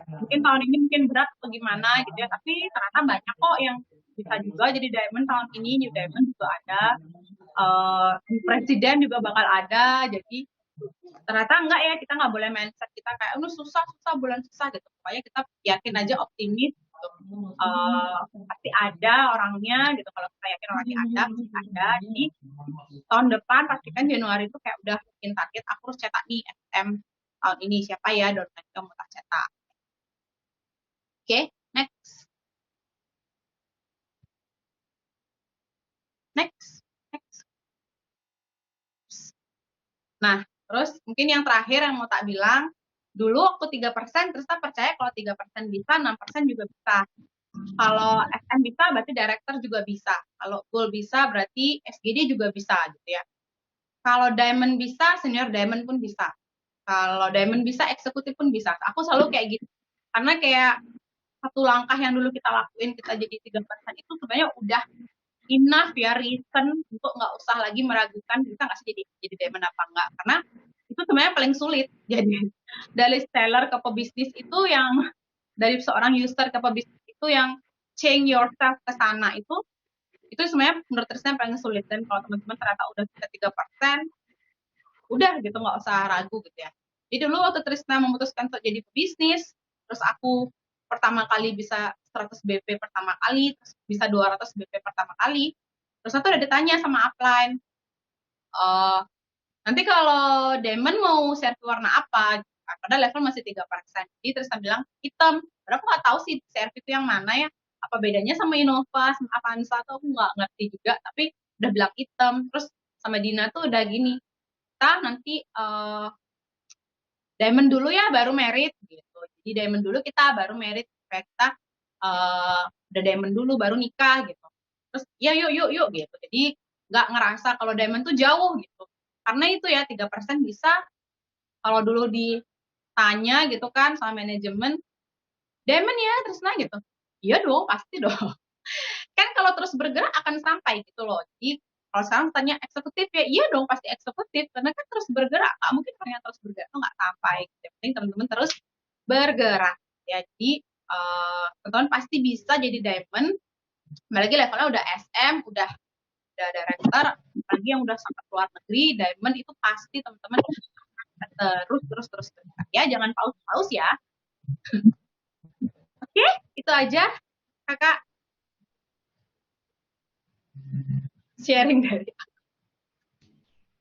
mungkin tahun ini mungkin berat atau gimana gitu ya, tapi ternyata banyak kok yang bisa juga jadi diamond tahun ini. New diamond juga ada, presiden juga bakal ada. Jadi ternyata enggak ya, kita nggak boleh mindset kita kayak susah bulan susah gitu. Pokoknya kita yakin aja, optimis gitu. Pasti ada orangnya gitu. Kalau kita yakin orangnya ada, pasti ada. Jadi tahun depan pastikan Januari itu kayak udah bikin target, aku harus cetak nih SM tahun ini, siapa ya downline yang mau tak cetak. Oke, next. Next. Next. Nah, terus mungkin yang terakhir yang mau tak bilang, dulu waktu 3%, terus tak percaya kalau 3% bisa, 6% juga bisa. Kalau SM bisa, berarti director juga bisa. Kalau gold bisa, berarti SGD juga bisa gitu ya. Kalau diamond bisa, senior diamond pun bisa. Kalau diamond bisa, eksekutif pun bisa. Aku selalu kayak gitu. Karena kayak satu langkah yang dulu kita lakuin, kita jadi 3% itu sebenarnya udah enough ya reason untuk nggak usah lagi meragukan kita nggak sih jadi diamond apa enggak, karena itu sebenarnya paling sulit. Jadi dari seller ke pebisnis itu yang dari seorang user ke pebisnis itu yang change yourself ke sana itu sebenarnya menurut Tristan paling sulit. Dan kalau teman-teman ternyata udah bisa 3%, udah gitu nggak usah ragu gitu ya. Jadi dulu waktu Tristan memutuskan untuk jadi pebisnis, terus aku pertama kali bisa 100 BP pertama kali, terus bisa 200 BP pertama kali, terus aku udah ditanya sama upline, uh, nanti kalau diamond mau servis warna apa? Padahal level masih 3%. Jadi terus saya bilang hitam. Padahal aku nggak tahu sih servis itu yang mana ya. Apa bedanya sama Innova, sama Avanza, atau aku nggak ngerti juga. Tapi udah bilang hitam. Terus sama Dina tuh udah gini, kita nanti diamond dulu ya baru merit gitu. Jadi diamond dulu kita baru merit. Supaya kita udah diamond dulu baru nikah gitu. Terus ya yuk gitu. Jadi nggak ngerasa kalau diamond tuh jauh gitu. Karena itu ya 3% bisa. Kalau dulu ditanya gitu kan sama manajemen, diamond ya terus nah gitu. Iya dong, pasti dong. Kan kalau terus bergerak akan sampai gitu loh. Jadi kalau sekarang tanya eksekutif ya, iya dong pasti eksekutif. Karena kan terus bergerak, nggak mungkin orang yang terus bergerak tuh nggak sampai. Yang penting teman-teman terus bergerak. Ya, jadi teman-teman pasti bisa jadi diamond. Apalagi levelnya udah SM, udah director, apalagi yang udah sampai luar negeri, diamond itu pasti teman-teman terus ya, jangan paus ya. Oke, itu aja kakak sharing dari.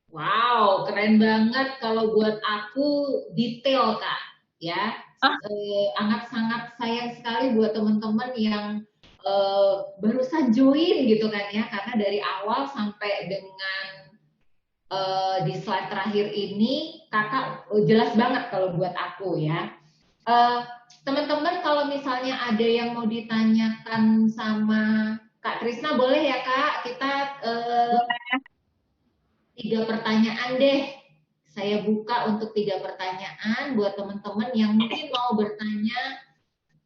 Wow, keren banget. Kalau buat aku detail kak, ya. Sangat sayang sekali buat teman-teman yang barusan join gitu kan ya, karena dari awal sampai dengan di slide terakhir ini kakak jelas banget kalau buat aku ya. Teman-teman kalau misalnya ada yang mau ditanyakan sama Kak Krisna boleh ya Kak, kita 3 pertanyaan deh. Saya buka untuk 3 pertanyaan buat teman-teman yang mungkin mau bertanya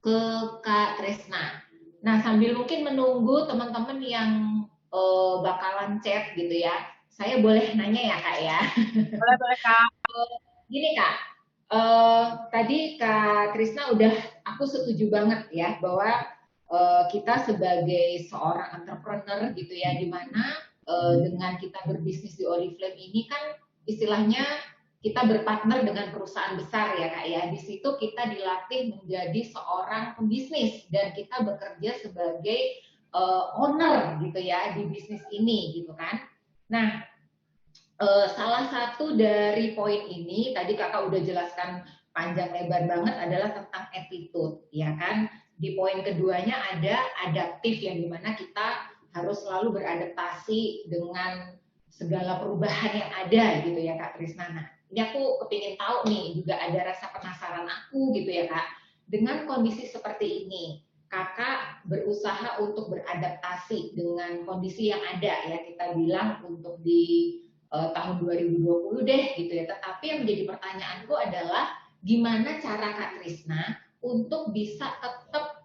ke Kak Krisna. Nah, sambil mungkin menunggu teman-teman yang bakalan chat gitu ya. Saya boleh nanya ya Kak ya? Boleh Kak. Gini Kak, tadi Kak Krisna udah, aku setuju banget ya bahwa kita sebagai seorang entrepreneur gitu ya, dimana dengan kita berbisnis di Oriflame ini kan istilahnya kita berpartner dengan perusahaan besar ya Kak ya. Di situ kita dilatih menjadi seorang pembisnis dan kita bekerja sebagai owner gitu ya di bisnis ini gitu kan. Nah, salah satu dari poin ini tadi kakak udah jelaskan panjang lebar banget adalah tentang attitude ya kan. Di poin keduanya ada adaptif yang dimana kita harus selalu beradaptasi dengan segala perubahan yang ada gitu ya Kak Trisnana. Ini aku kepingin tahu nih, juga ada rasa penasaran aku gitu ya Kak, dengan kondisi seperti ini kakak berusaha untuk beradaptasi dengan kondisi yang ada ya, kita bilang untuk di tahun 2020 deh gitu ya. Tetapi yang menjadi pertanyaanku adalah gimana cara Kak Trisna untuk bisa tetap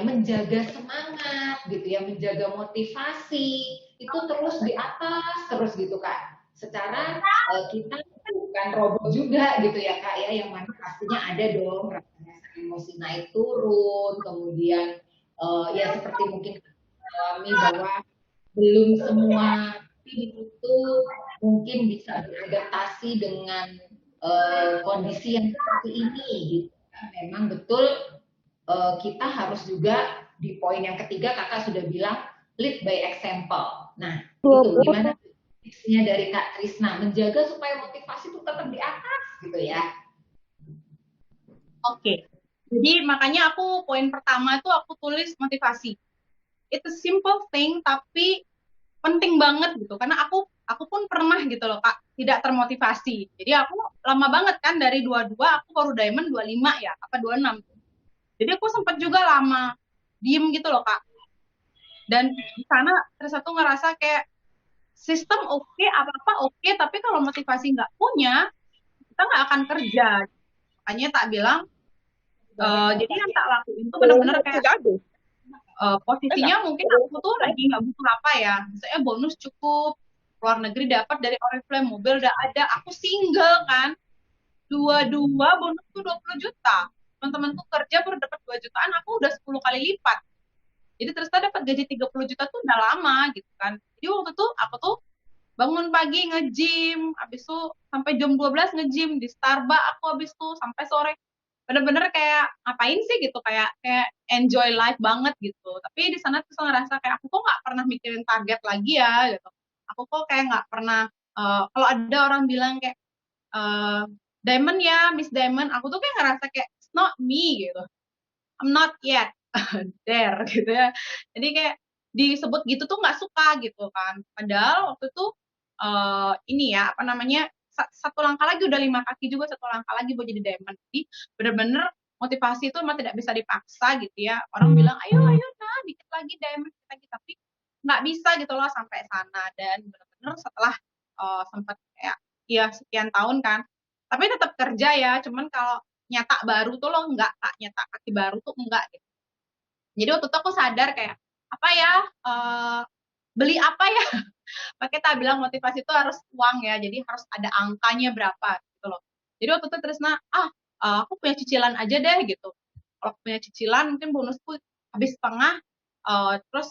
menjaga semangat gitu ya, menjaga motivasi itu terus di atas terus gitu Kak. Secara kita bukan robot juga gitu ya Kak ya, yang mana pastinya ada dong rasanya emosi naik turun, kemudian ya seperti mungkin alami bahwa belum semua tim itu mungkin bisa beradaptasi dengan kondisi yang seperti ini gitu. Memang betul kita harus juga di poin yang ketiga kakak sudah bilang lead by example. Nah itu gimana tipsnya dari Kak Trisna menjaga supaya motivasi itu tetap di atas gitu ya. Oke, jadi makanya aku poin pertama itu aku tulis motivasi. It's a simple thing tapi penting banget gitu, karena aku pun pernah gitu loh Kak tidak termotivasi. Jadi aku lama banget kan, dari 22 aku baru diamond 25 ya apa 26. Jadi aku sempat juga lama diem gitu loh Kak. Dan di sana terus aku ngerasa kayak sistem oke, apa-apa oke, tapi kalau motivasi nggak punya, kita nggak akan kerja. Makanya tak bilang Jadi yang tak lakuin tuh bener-bener Boleh kayak jadi. Enak. posisinya mungkin aku tuh lagi nggak butuh apa ya. Misalnya bonus cukup, luar negeri dapat dari Oriflame, mobil udah ada, aku single kan. Dua-dua bonus tuh 20 juta. Teman-temanku kerja baru dapat 2 jutaan, aku udah 10 kali lipat. Jadi terus dapat gaji 30 juta tuh udah lama gitu kan. Jadi waktu itu aku tuh bangun pagi nge-gym, habis itu sampai jam 12 nge-gym di Starbucks, aku habis itu sampai sore. Bener-bener kayak ngapain sih gitu, kayak kayak enjoy life banget gitu. Tapi di sana tuh ngerasa kayak aku kok nggak pernah mikirin target lagi ya gitu. Aku kok kayak nggak pernah kalau ada orang bilang kayak eh, Diamond ya, Miss Diamond, aku tuh kayak ngerasa kayak it's not me gitu. I'm not yet there gitu ya. Jadi kayak disebut gitu tuh nggak suka gitu kan. Padahal waktu itu ini ya apa namanya satu langkah lagi udah 5 kaki juga, satu langkah lagi buat jadi diamond. Jadi bener-bener motivasi itu memang tidak bisa dipaksa gitu ya. Orang bilang ayo ayo nah dikit lagi diamond lagi, tapi nggak bisa gitu loh sampai sana. Dan bener-bener setelah sempat kayak ya sekian tahun kan, tapi tetap kerja ya. Cuman kalau nyetak baru tuh lo enggak, kak, nyetak kaki baru tuh enggak gitu. Jadi waktu itu aku sadar kayak apa ya, beli apa ya. Makanya tak bilang motivasi itu harus uang ya, jadi harus ada angkanya berapa gitu loh. Jadi waktu itu Trisna, aku punya cicilan aja deh gitu. Kalau punya cicilan mungkin bonusku habis setengah, terus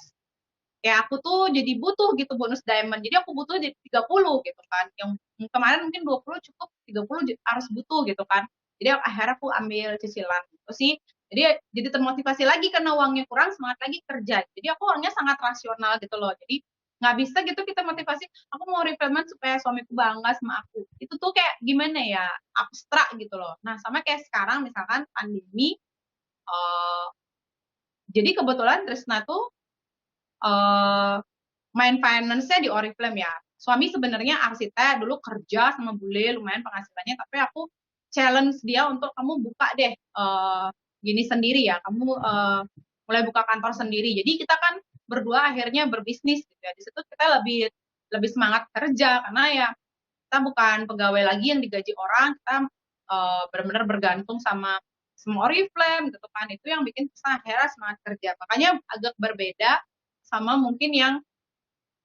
kayak aku tuh jadi butuh gitu bonus diamond. Jadi aku butuh jadi 30 gitu kan. Yang kemarin mungkin 20 cukup, 30 harus butuh gitu kan. Jadi akhirnya aku ambil cicilan gitu sih. Jadi termotivasi lagi karena uangnya kurang, semangat lagi kerja. Jadi aku orangnya sangat rasional gitu loh. Jadi nggak bisa gitu kita motivasi, aku mau refillment supaya suamiku bangga sama aku. Itu tuh kayak gimana ya, abstrak gitu loh. Nah sama kayak sekarang misalkan pandemi, uh, jadi kebetulan Trisna tuh uh, main finance-nya di Oriflame ya. Suami sebenarnya arsitek, dulu kerja sama bule, lumayan penghasilannya, tapi aku challenge dia untuk kamu buka deh gini sendiri ya, kamu mulai buka kantor sendiri. Jadi kita kan berdua akhirnya berbisnis gitu ya. Di situ kita lebih lebih semangat kerja karena ya kita bukan pegawai lagi yang digaji orang, kita benar-benar bergantung sama semua Oriflame gitu kan. Itu yang bikin kita akhirnya semangat kerja. Makanya agak berbeda sama mungkin yang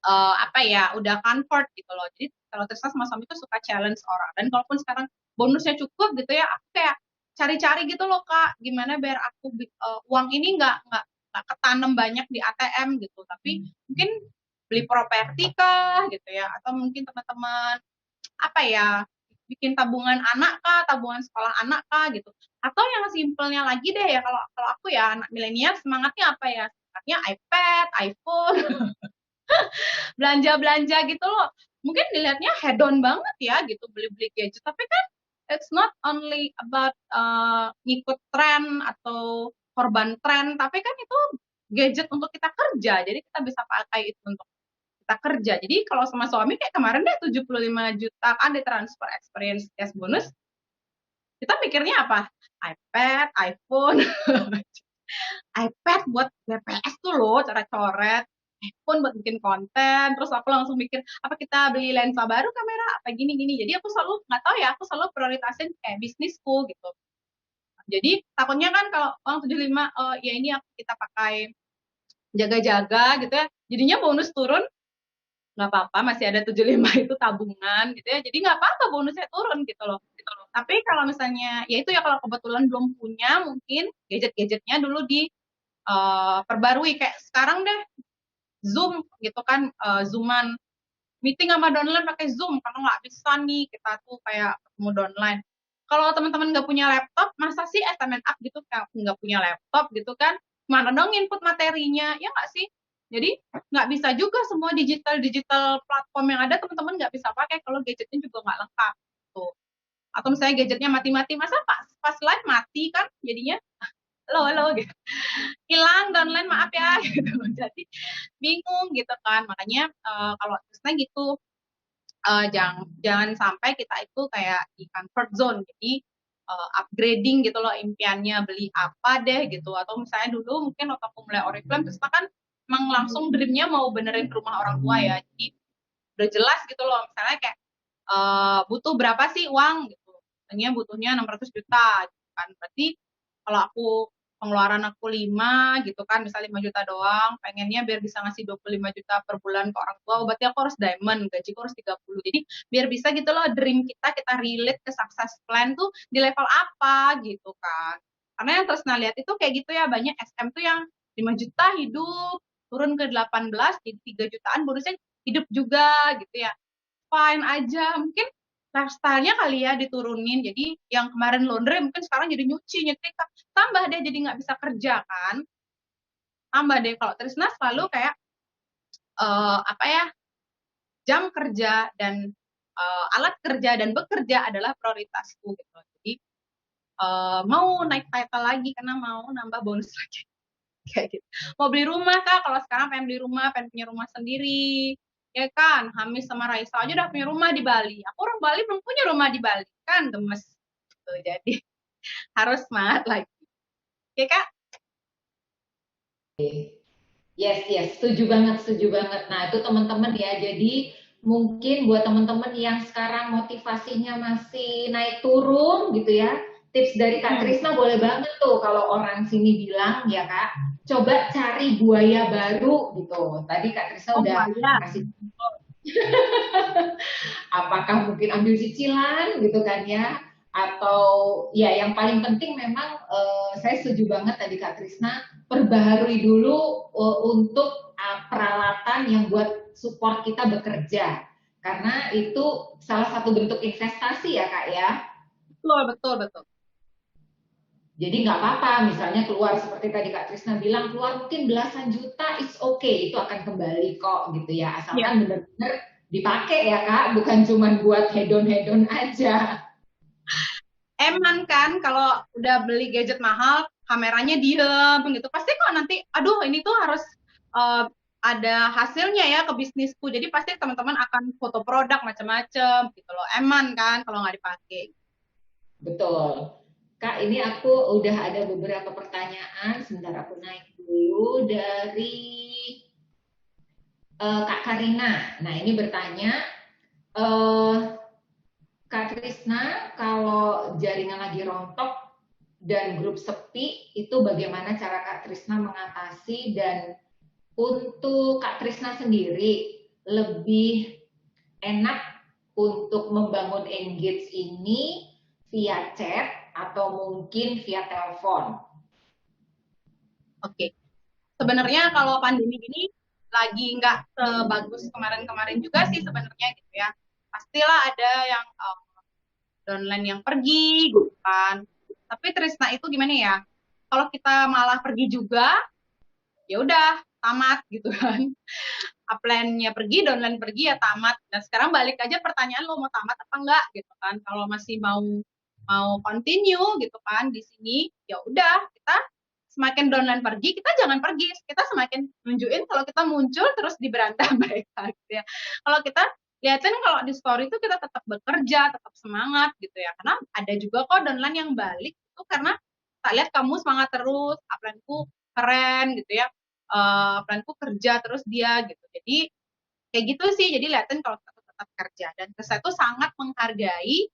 apa ya udah comfort gitu loh. Jadi kalau Trisna sama suami itu suka challenge orang. Dan kalaupun sekarang bonusnya cukup gitu ya, aku kayak cari-cari gitu loh kak, gimana biar aku uang ini nggak ketanam banyak di ATM gitu, tapi mungkin beli properti kah gitu ya, atau mungkin teman-teman apa ya bikin tabungan anak kah, tabungan sekolah anak kah gitu. Atau yang simpelnya lagi deh ya, kalau kalau aku ya anak milenial semangatnya apa ya? Semangatnya iPad, iPhone, belanja-belanja gitu loh. Mungkin dilihatnya hedon banget ya gitu beli-beli gadget, tapi kan it's not only about ngikut tren atau korban tren, tapi kan itu gadget untuk kita kerja. Jadi kita bisa pakai itu untuk kita kerja. Jadi kalau sama suami kayak kemarin deh 75 juta kan di transfer experience cash bonus, kita mikirnya apa? iPad, iPhone, iPad buat BPS tuh loh, cara coret, iPhone buat bikin konten. Terus aku langsung mikir, apa kita beli lensa baru kamera, apa gini-gini. Jadi aku selalu, nggak tahu ya, aku selalu prioritasin kayak bisnisku gitu. Jadi takutnya kan kalau uang 75, ya ini kita pakai jaga-jaga gitu ya. Jadinya bonus turun, nggak apa-apa, masih ada 75 itu tabungan gitu ya. Jadi nggak apa-apa bonusnya turun gitu loh. Tapi kalau misalnya, ya itu ya kalau kebetulan belum punya, mungkin gadget-gadgetnya dulu di perbarui kayak sekarang deh Zoom gitu kan, Zooman meeting sama downline pakai Zoom kalau nggak bisa nih kita tuh kayak ketemu downline. Kalau teman-teman nggak punya laptop, masa sih SMN up gitu kayak nggak punya laptop gitu kan? Mana dong input materinya, ya nggak sih? Jadi nggak bisa juga semua digital platform yang ada teman-teman nggak bisa pakai kalau gadgetnya juga nggak lengkap tuh. Atau misalnya gadgetnya mati-mati, masa pas live mati kan jadinya halo gitu, hilang downline maaf ya gitu. Jadi bingung gitu kan, makanya kalau terusnya gitu jangan sampai kita itu kayak di comfort zone, jadi upgrading gitu loh impiannya, beli apa deh gitu. Atau misalnya dulu mungkin waktu aku mulai Oriflame terus kan emang langsung dreamnya mau benerin rumah orang tua ya, jadi udah jelas gitu loh misalnya kayak butuh berapa sih uang gitu, misalnya butuhnya 600 juta gitu kan, berarti kalau aku pengeluaran aku 5 gitu kan, misalnya 5 juta doang, pengennya biar bisa ngasih 25 juta per bulan ke orang tua, berarti aku harus diamond, gajiku harus 30. Jadi biar bisa gitu loh, dream kita relate ke success plan tuh di level apa gitu kan. Karena yang terus lihat itu kayak gitu ya, banyak SM tuh yang 5 juta hidup, turun ke 18, jadi 3 jutaan bonusnya hidup juga gitu ya. Fine aja, mungkin lifestyle-nya kali ya diturunin. Jadi yang kemarin laundry mungkin sekarang jadi nyuci, nyetrika. Tambah deh jadi nggak bisa kerja kan. Tambah deh kalau Trisna selalu kayak apa ya, jam kerja dan alat kerja dan bekerja adalah prioritasku gitu. Jadi mau naik title lagi karena mau nambah bonus lagi kayak gitu. Mau beli rumah kak, kalau sekarang pengen beli rumah, pengen punya rumah sendiri, ya kan. Hamis sama Raisa aja udah punya rumah di Bali. Aku orang Bali belum punya rumah di Bali kan, gemes. Tuh, jadi harus semangat lagi. Ya kak? Yes, yes, setuju banget, setuju banget. Nah, itu teman-teman ya. Jadi mungkin buat teman-teman yang sekarang motivasinya masih naik turun gitu ya, tips dari Kak Trisna boleh banget tuh kalau orang sini bilang ya Kak, coba cari buaya baru gitu. Tadi Kak Trisna Oh udah ya. kasih apakah mungkin ambil cicilan gitu kan ya, atau ya yang paling penting memang saya setuju banget tadi Kak Trisna, perbaharui dulu untuk peralatan yang buat support kita bekerja, karena itu salah satu bentuk investasi ya Kak ya. Betul, betul, betul. Jadi nggak apa-apa, misalnya keluar seperti tadi Kak Trisna bilang, keluar mungkin belasan juta, it's okay, itu akan kembali kok gitu ya, Iya. asalkan benar-benar dipakai ya Kak, bukan cuma buat hedon-hedon aja. Eman kan kalau udah beli gadget mahal, kameranya diem gitu. Pasti kok nanti, aduh ini tuh harus uh, ada hasilnya ya ke bisnisku. Jadi pasti teman-teman akan foto produk macam-macam gitu loh. Eman kan kalau nggak dipakai. Betul. Kak, ini aku udah ada beberapa pertanyaan, sebentar aku naik dulu dari Kak Karina. Nah, ini bertanya, eh, Kak Krisna, kalau jaringan lagi rontok dan grup sepi, itu bagaimana cara Kak Trisna mengatasi, dan untuk Kak Trisna sendiri lebih enak untuk membangun engage ini via chat atau mungkin via telepon? Oke. Sebenarnya kalau pandemi gini lagi nggak sebagus kemarin-kemarin juga sih sebenarnya gitu ya. Pastilah ada yang downline yang pergi gitu kan. Tapi Trisna itu gimana ya? Kalau kita malah pergi juga, ya udah tamat gitu kan. Upline-nya pergi, downline pergi ya tamat. Dan sekarang balik aja pertanyaan lo mau tamat apa enggak gitu kan. Kalau masih mau mau continue gitu kan di sini, ya udah kita semakin downline pergi, kita jangan pergi. Kita semakin nunjukin kalau kita muncul terus di beranda mereka gitu ya. Kalau kita lihatin kalau di story itu kita tetap bekerja, tetap semangat gitu ya. Karena ada juga kok downline yang balik itu karena tak lihat kamu semangat terus, upline-ku keren gitu ya. Planku kerja terus dia gitu. Jadi kayak gitu sih. Jadi liatin kalau kita tetap kerja dan saya tuh sangat menghargai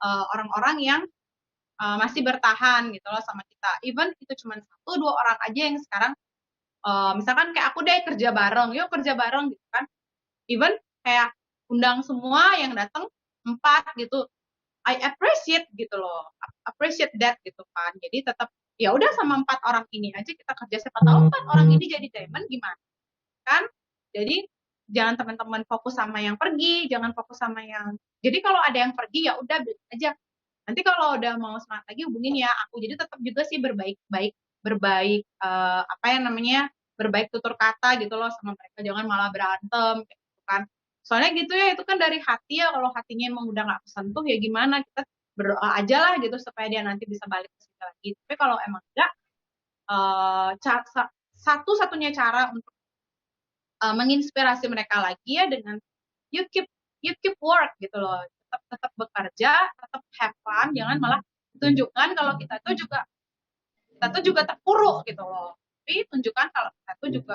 orang-orang yang masih bertahan gitu loh sama kita. Even itu cuma 1-2 orang aja yang sekarang misalkan kayak aku deh kerja bareng, yuk kerja bareng gitu kan. Even kayak undang semua yang datang 4 gitu. I appreciate gitu loh, appreciate that gitu kan. Jadi tetap ya udah sama 4 orang ini aja kita kerja, siapa tahu 4 orang ini jadi diamond gimana kan. Jadi jangan teman-teman fokus sama yang pergi, jangan fokus sama yang, jadi kalau ada yang pergi ya udah bilang aja, nanti kalau udah mau semangat lagi hubungin ya aku. Jadi tetap juga sih berbaik-baik, berbaik apa yang namanya, berbaik tutur kata gitu loh sama mereka, jangan malah berantem gitu kan. Soalnya gitu ya, itu kan dari hati ya, kalau hatinya emang udah nggak kesentuh ya gimana, kita berdoa aja lah gitu supaya dia nanti bisa balik ke sini lagi. Tapi kalau emang enggak, satu-satunya cara untuk menginspirasi mereka lagi ya dengan you keep you keep work gitu loh, tetap tetap bekerja, tetap have fun, jangan malah tunjukkan kalau kita tuh juga terpuruk gitu loh. Tapi tunjukkan kalau kita tuh juga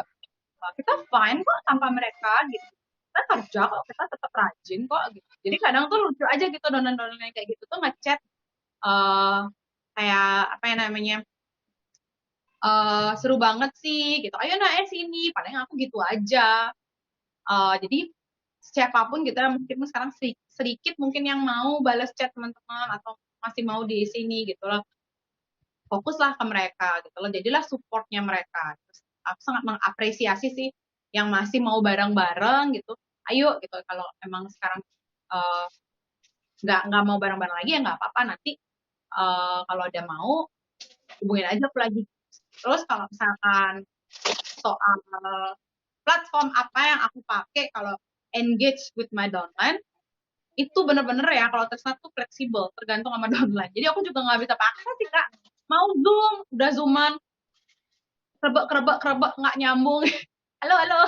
kita fine kok tanpa mereka gitu. Kita kerja kok, kita tetap rajin kok gitu. Jadi kadang tuh lucu aja gitu donan-donan kayak gitu tuh ngechat uh, kayak apa ya namanya, seru banget sih gitu, ayo nah sini, paling aku gitu aja. Jadi siapapun gitu ya, mungkin sekarang sedikit mungkin yang mau balas chat teman-teman atau masih mau di sini gitu loh, fokuslah ke mereka gitu loh, jadilah supportnya mereka. Terus aku sangat mengapresiasi sih yang masih mau bareng-bareng gitu, ayo gitu, kalau emang sekarang eh, nggak mau bareng-bareng lagi ya nggak apa-apa, nanti kalau ada mau hubungin aja aku lagi. Terus kalau misalkan soal platform apa yang aku pakai kalau engage with my downline, itu bener-bener ya kalau Trisna tuh fleksibel tergantung sama downline. Jadi aku juga nggak bisa paksa sih kak, mau zoom udah zooman kerebek nggak nyambung. Halo halo,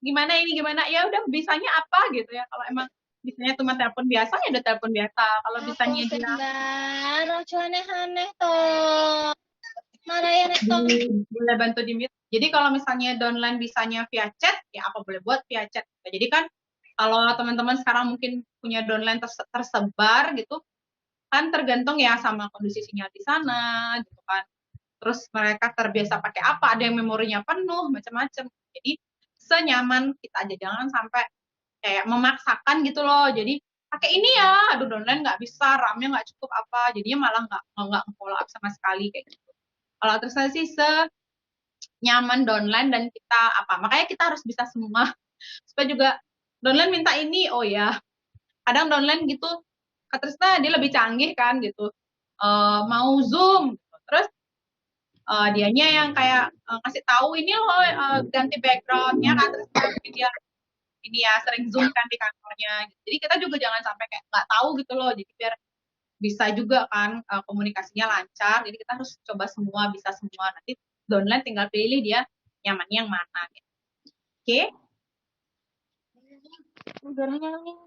gimana ini gimana, ya udah bisanya apa gitu ya, kalau emang bisanya cuma telepon biasa ya udah telepon biasa, kalau Ako bisanya dia sendal, lucu aneh-aneh toh. Mana ya nek toh? boleh bantu di mute. Jadi kalau misalnya downline bisanya via chat, ya apa boleh buat via chat. Jadi kan kalau teman-teman sekarang mungkin punya downline tersebar gitu, kan tergantung ya sama kondisi sinyal di sana gitu kan. Terus mereka terbiasa pakai apa, ada yang memorinya penuh, macam-macam. Jadi senyaman kita aja, jangan sampai kayak memaksakan gitu loh. Jadi pakai ini ya, aduh downline nggak bisa, RAM-nya nggak cukup apa, jadinya malah nggak follow up sama sekali kayak gitu. Kalau terus sih nyaman downline dan kita apa, makanya kita harus bisa semua supaya juga downline minta ini, oh ya kadang downline gitu Kak Trisna dia lebih canggih kan gitu, mau zoom gitu. Terus dianya yang kayak kasih tahu ini loh, ganti backgroundnya Kak Trisna, mungkin dia ini ya sering zoom kan di kantornya gitu. Jadi kita juga jangan sampai kayak nggak tahu gitu loh, jadi biar bisa juga kan komunikasinya lancar. Jadi kita harus coba semua, bisa semua, nanti downline tinggal pilih dia nyamannya yang mana gitu. Oke. Udaranya angin.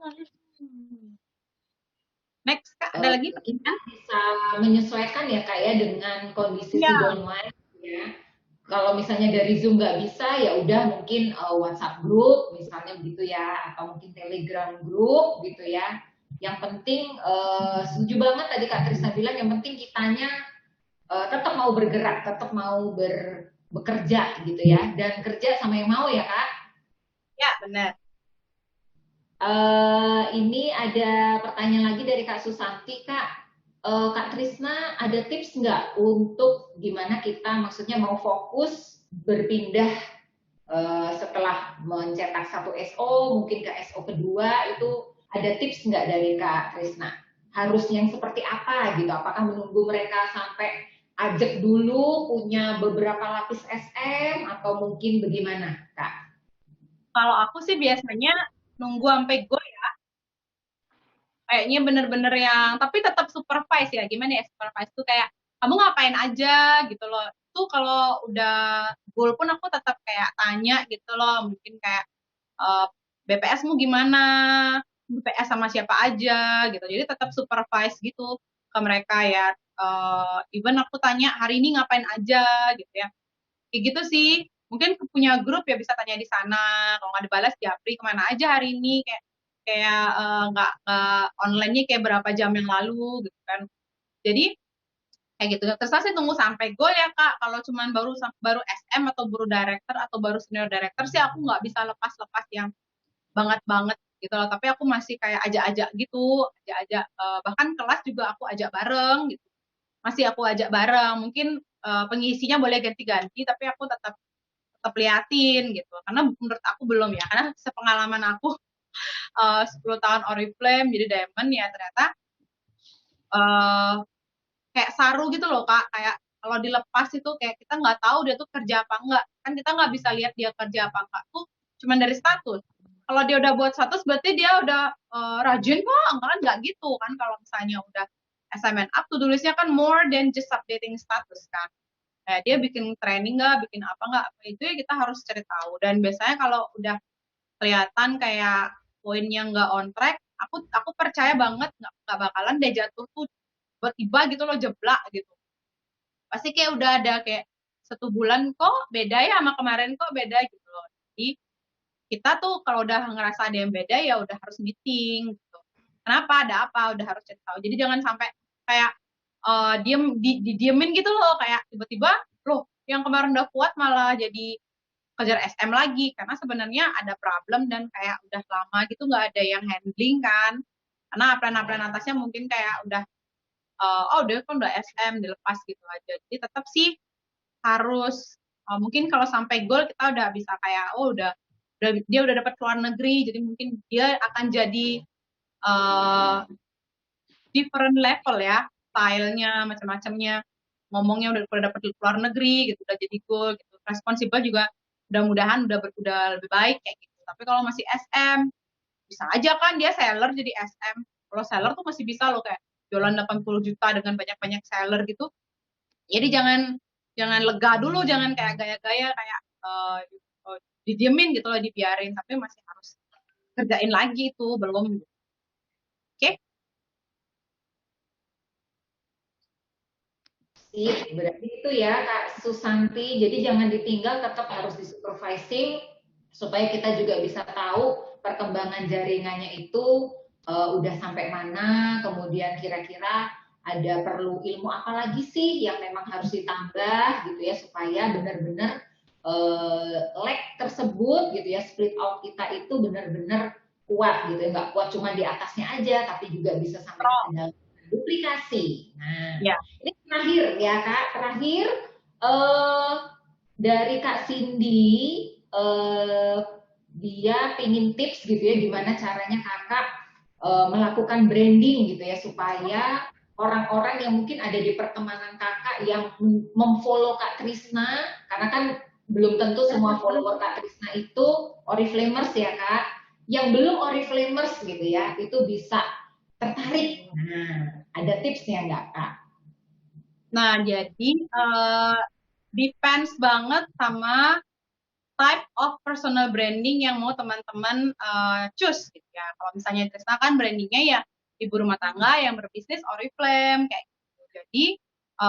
Next, Kak, ada lagi Kita pertanyaan? bisa menyesuaikan ya kak ya dengan kondisi si Iya, downline ya. Kalau misalnya dari Zoom nggak bisa, ya udah mungkin WhatsApp group misalnya begitu ya, atau mungkin Telegram group gitu ya. Yang penting setuju banget tadi Kak Trisna bilang, yang penting kitanya tetap mau bergerak, tetap mau bekerja gitu ya, dan kerja sama yang mau ya Kak. ya benar. Ini ada pertanyaan lagi dari Kak Susanti, Kak. Kak Trisna, ada tips nggak untuk gimana kita maksudnya mau fokus berpindah setelah mencetak satu SO, mungkin ke SO kedua, itu ada tips nggak dari Kak Trisna? Harus yang seperti apa gitu? Apakah menunggu mereka sampai ajak dulu punya beberapa lapis SM atau mungkin bagaimana, Kak? Kalau aku sih biasanya nunggu sampai go, kayaknya bener-bener yang, tapi tetap supervise ya. Gimana ya supervise tuh kayak kamu ngapain aja gitu loh. Itu kalau udah goal pun aku tetap kayak tanya gitu loh. Mungkin kayak BPS-mu gimana, BPS sama siapa aja gitu. Jadi tetap supervise gitu ke mereka ya. Even aku tanya hari ini ngapain aja gitu ya. Kayak gitu sih. Mungkin punya grup ya bisa tanya di sana. Kalau nggak dibalas japri kemana aja hari ini, kayak kayak nggak online-nya kayak berapa jam yang lalu gitu kan. Jadi kayak gitu. Terus sih tunggu sampai goal ya kak. Kalau cuman baru baru SM atau baru director atau baru senior director sih aku nggak bisa lepas-lepas yang banget gitu loh. Tapi aku masih kayak ajak-ajak gitu, ajak-ajak bahkan kelas juga aku ajak bareng gitu. Masih aku ajak bareng. Mungkin pengisinya boleh ganti-ganti, tapi aku tetap tetap liatin gitu. Karena menurut aku belum ya. Karena sepengalaman aku 10 tahun Oriflame jadi Diamond ya ternyata uh, kayak saru gitu loh kak, kayak kalau dilepas itu kayak kita nggak tahu dia tuh kerja apa enggak, kan kita nggak bisa lihat dia kerja apa enggak tuh cuman dari status. Kalau dia udah buat status berarti dia udah rajin kok, enggak kan nggak gitu kan. Kalau misalnya udah assignment up tuh tulisnya kan more than just updating status kan, kayak dia bikin training nggak, bikin apa nggak, apa itu ya kita harus cari tahu. Dan biasanya kalau udah kelihatan kayak poinnya nggak on track, aku percaya banget nggak bakalan dia jatuh tuh tiba-tiba gitu loh, jeblak gitu. Pasti kayak udah ada kayak 1 bulan kok beda ya sama kemarin, kok beda gitu loh. Jadi kita tuh kalau udah ngerasa ada yang beda ya udah harus meeting gitu. Kenapa, ada apa, udah harus cari tahu. Jadi jangan sampai kayak diemin gitu loh, kayak tiba-tiba loh yang kemarin udah kuat malah jadi kejar SM lagi karena sebenarnya ada problem dan kayak udah lama gitu nggak ada yang handling kan, karena upline atasnya mungkin kayak udah udah kan udah SM dilepas gitu aja. Jadi tetap sih harus mungkin kalau sampai goal kita udah bisa kayak dia udah dapat keluar negeri, jadi mungkin dia akan jadi uh, different level ya, stylenya macam-macamnya, ngomongnya udah dapat keluar negeri gitu, udah jadi goal gitu, responsibel juga mudah-mudahan udah lebih baik kayak gitu. Tapi kalau masih SM bisa aja kan dia seller jadi SM. Kalau seller tuh masih bisa loh kayak jualan 80 juta dengan banyak-banyak seller gitu. Jadi jangan lega dulu, jangan kayak gaya-gaya kayak didiemin gitu loh, dibiarin, tapi masih harus kerjain lagi itu belum. Oke. Sip, berarti itu ya Kak Susanti. Jadi jangan ditinggal, tetap harus disupervising supaya kita juga bisa tahu perkembangan jaringannya itu udah sampai mana, kemudian kira-kira ada perlu ilmu apa lagi sih yang memang harus ditambah gitu ya supaya benar-benar leg tersebut gitu ya, split out kita itu benar-benar kuat gitu ya, nggak kuat cuma di atasnya aja tapi juga bisa sampai ke dalam duplikasi. Nah, Ya. ini terakhir ya Kak, terakhir eh, dari Kak Cindy, eh, dia pingin tips gitu ya, gimana caranya Kakak melakukan branding gitu ya, supaya orang-orang yang mungkin ada di pertemanan Kakak yang memfollow Kak Trisna, karena kan belum tentu semua follower Kak Trisna itu Oriflamers ya Kak, yang belum Oriflamers gitu ya, itu bisa tertarik. Nah, ada tipsnya nggak Kak? Nah, jadi depends banget sama type of personal branding yang mau teman-teman choose gitu ya. Kalau misalnya Trisna kan brandingnya ya ibu rumah tangga yang berbisnis Oriflame kayak gitu. Jadi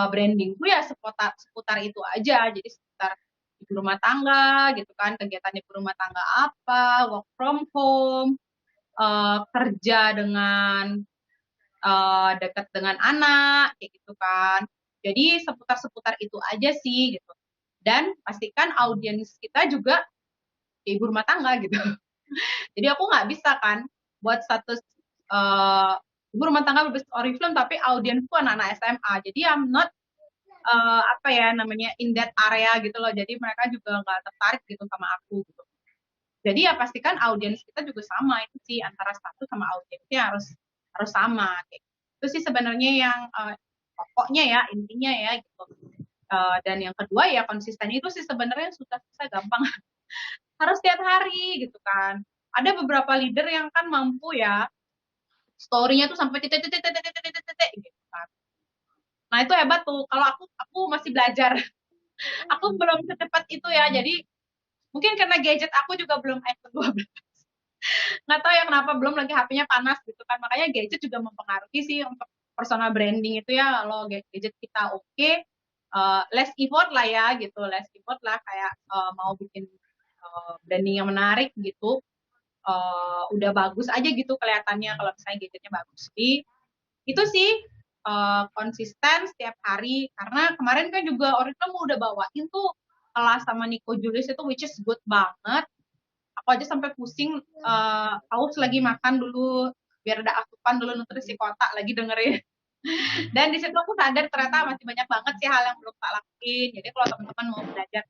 brandingku ya seputar itu aja. Jadi seputar ibu rumah tangga gitu kan, kegiatan ibu rumah tangga apa, work from home, kerja dengan dekat dengan anak kayak gitu kan. Jadi seputar-seputar itu aja sih gitu. Dan pastikan audiens kita juga ibu rumah tangga gitu. Jadi aku nggak bisa kan buat status ibu rumah tangga berbisnis Oriflame tapi audiensku anak-anak SMA. Jadi I'm not apa ya namanya in that area gitu loh. Jadi mereka juga nggak tertarik gitu sama aku gitu. Jadi ya pastikan audiens kita juga sama, itu sih antara status sama audiensnya harus sama. Kayak. Itu sih sebenarnya yang pokoknya ya intinya ya gitu. Dan yang kedua ya konsisten itu sih sebenarnya susah gampang. Harus tiap hari gitu kan. Ada beberapa leader yang kan mampu ya story-nya tuh sampai titik gitu kan. Nah itu hebat tuh. Kalau aku masih belajar. Aku belum secepat itu ya. Jadi mungkin karena gadget aku juga belum iPhone 12. Nggak tahu ya kenapa belum lagi HP-nya panas gitu kan. Makanya gadget juga mempengaruhi sih untuk personal branding itu ya. Kalau gadget kita oke, less effort lah ya gitu. Less effort lah kayak mau bikin branding yang menarik gitu. Udah bagus aja gitu kelihatannya kalau misalnya gadgetnya bagus. Jadi itu sih konsisten setiap hari karena kemarin kan juga Oriflame udah bawain tuh kelas sama Nico Julius itu which is good banget. Aku aja sampai pusing haus lagi makan dulu biar ada asupan dulu nutrisi kotak lagi dengerin. Dan di situ aku sadar ternyata masih banyak banget sih hal yang belum tak lakuin. Jadi kalau teman-teman mau belajar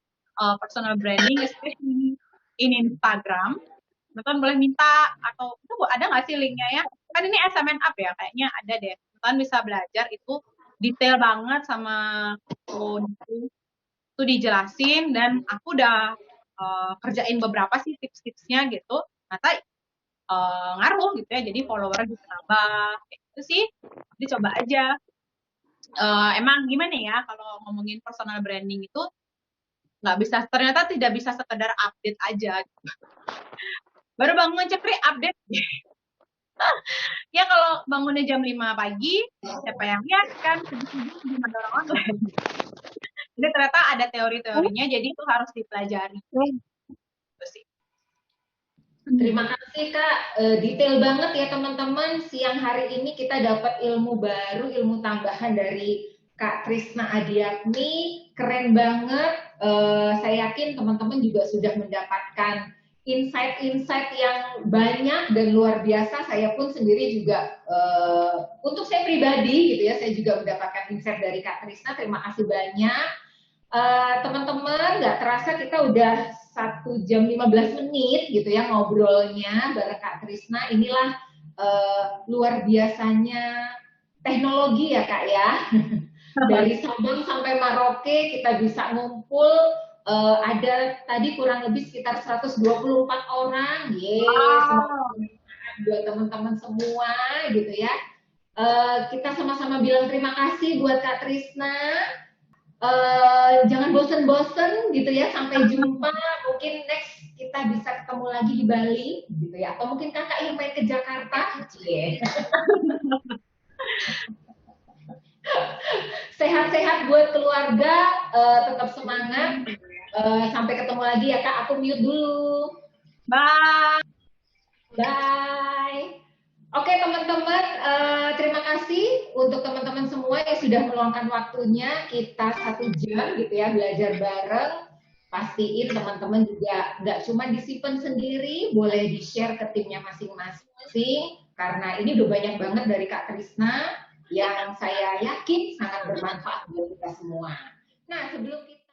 personal branding, especially in Instagram, teman-teman boleh minta atau itu ada nggak sih linknya ya? Kan ini SMN Up ya, kayaknya ada deh. Teman-teman bisa belajar itu detail banget sama itu dijelasin dan aku udah kerjain beberapa sih tips-tipsnya gitu. Ternyata ngaruh gitu ya, jadi follower juga nambah. Kayak gitu sih, jadi coba aja. Emang gimana ya kalau ngomongin personal branding itu nggak bisa, ternyata tidak bisa sekedar update aja. Baru bangun cepri update. Ya kalau bangunnya jam 5 pagi, siapa yang lihat kan? Sedih-sedih belum ada orang online. Jadi ternyata ada teori-teorinya, jadi itu harus dipelajari. Itu sih. Terima kasih Kak, detail banget ya teman-teman. Siang hari ini kita dapat ilmu baru, ilmu tambahan dari Kak Trisna Adiatmi, keren banget. Saya yakin teman-teman juga sudah mendapatkan insight-insight yang banyak dan luar biasa. Saya pun sendiri juga, untuk saya pribadi gitu ya, saya juga mendapatkan insight dari Kak Trisna. Terima kasih banyak. Teman-teman, nggak terasa kita udah 1 jam 15 menit gitu ya ngobrolnya bareng Kak Trisna. Inilah luar biasanya teknologi ya Kak ya. Dari Sabang sampai Merauke kita bisa ngumpul, ada tadi kurang lebih sekitar 124 orang. Semoga Wow. bermanfaat buat teman-teman semua gitu ya. Kita sama-sama bilang terima kasih buat Kak Trisna. Jangan bosen-bosen gitu ya, sampai jumpa. Mungkin next kita bisa ketemu lagi di Bali gitu ya, atau mungkin kakak yang main ke Jakarta. Sehat-sehat buat keluarga, tetap semangat. Sampai ketemu lagi ya Kak, aku mute dulu. Bye. Bye. Oke teman-teman, terima kasih untuk teman-teman semua yang sudah meluangkan waktunya. Kita 1 jam gitu ya belajar bareng. Pastiin teman-teman juga nggak cuma disimpan sendiri, boleh di-share ke timnya masing-masing. Karena ini udah banyak banget dari Kak Trisna yang saya yakin sangat bermanfaat buat kita semua. Nah, sebelum kita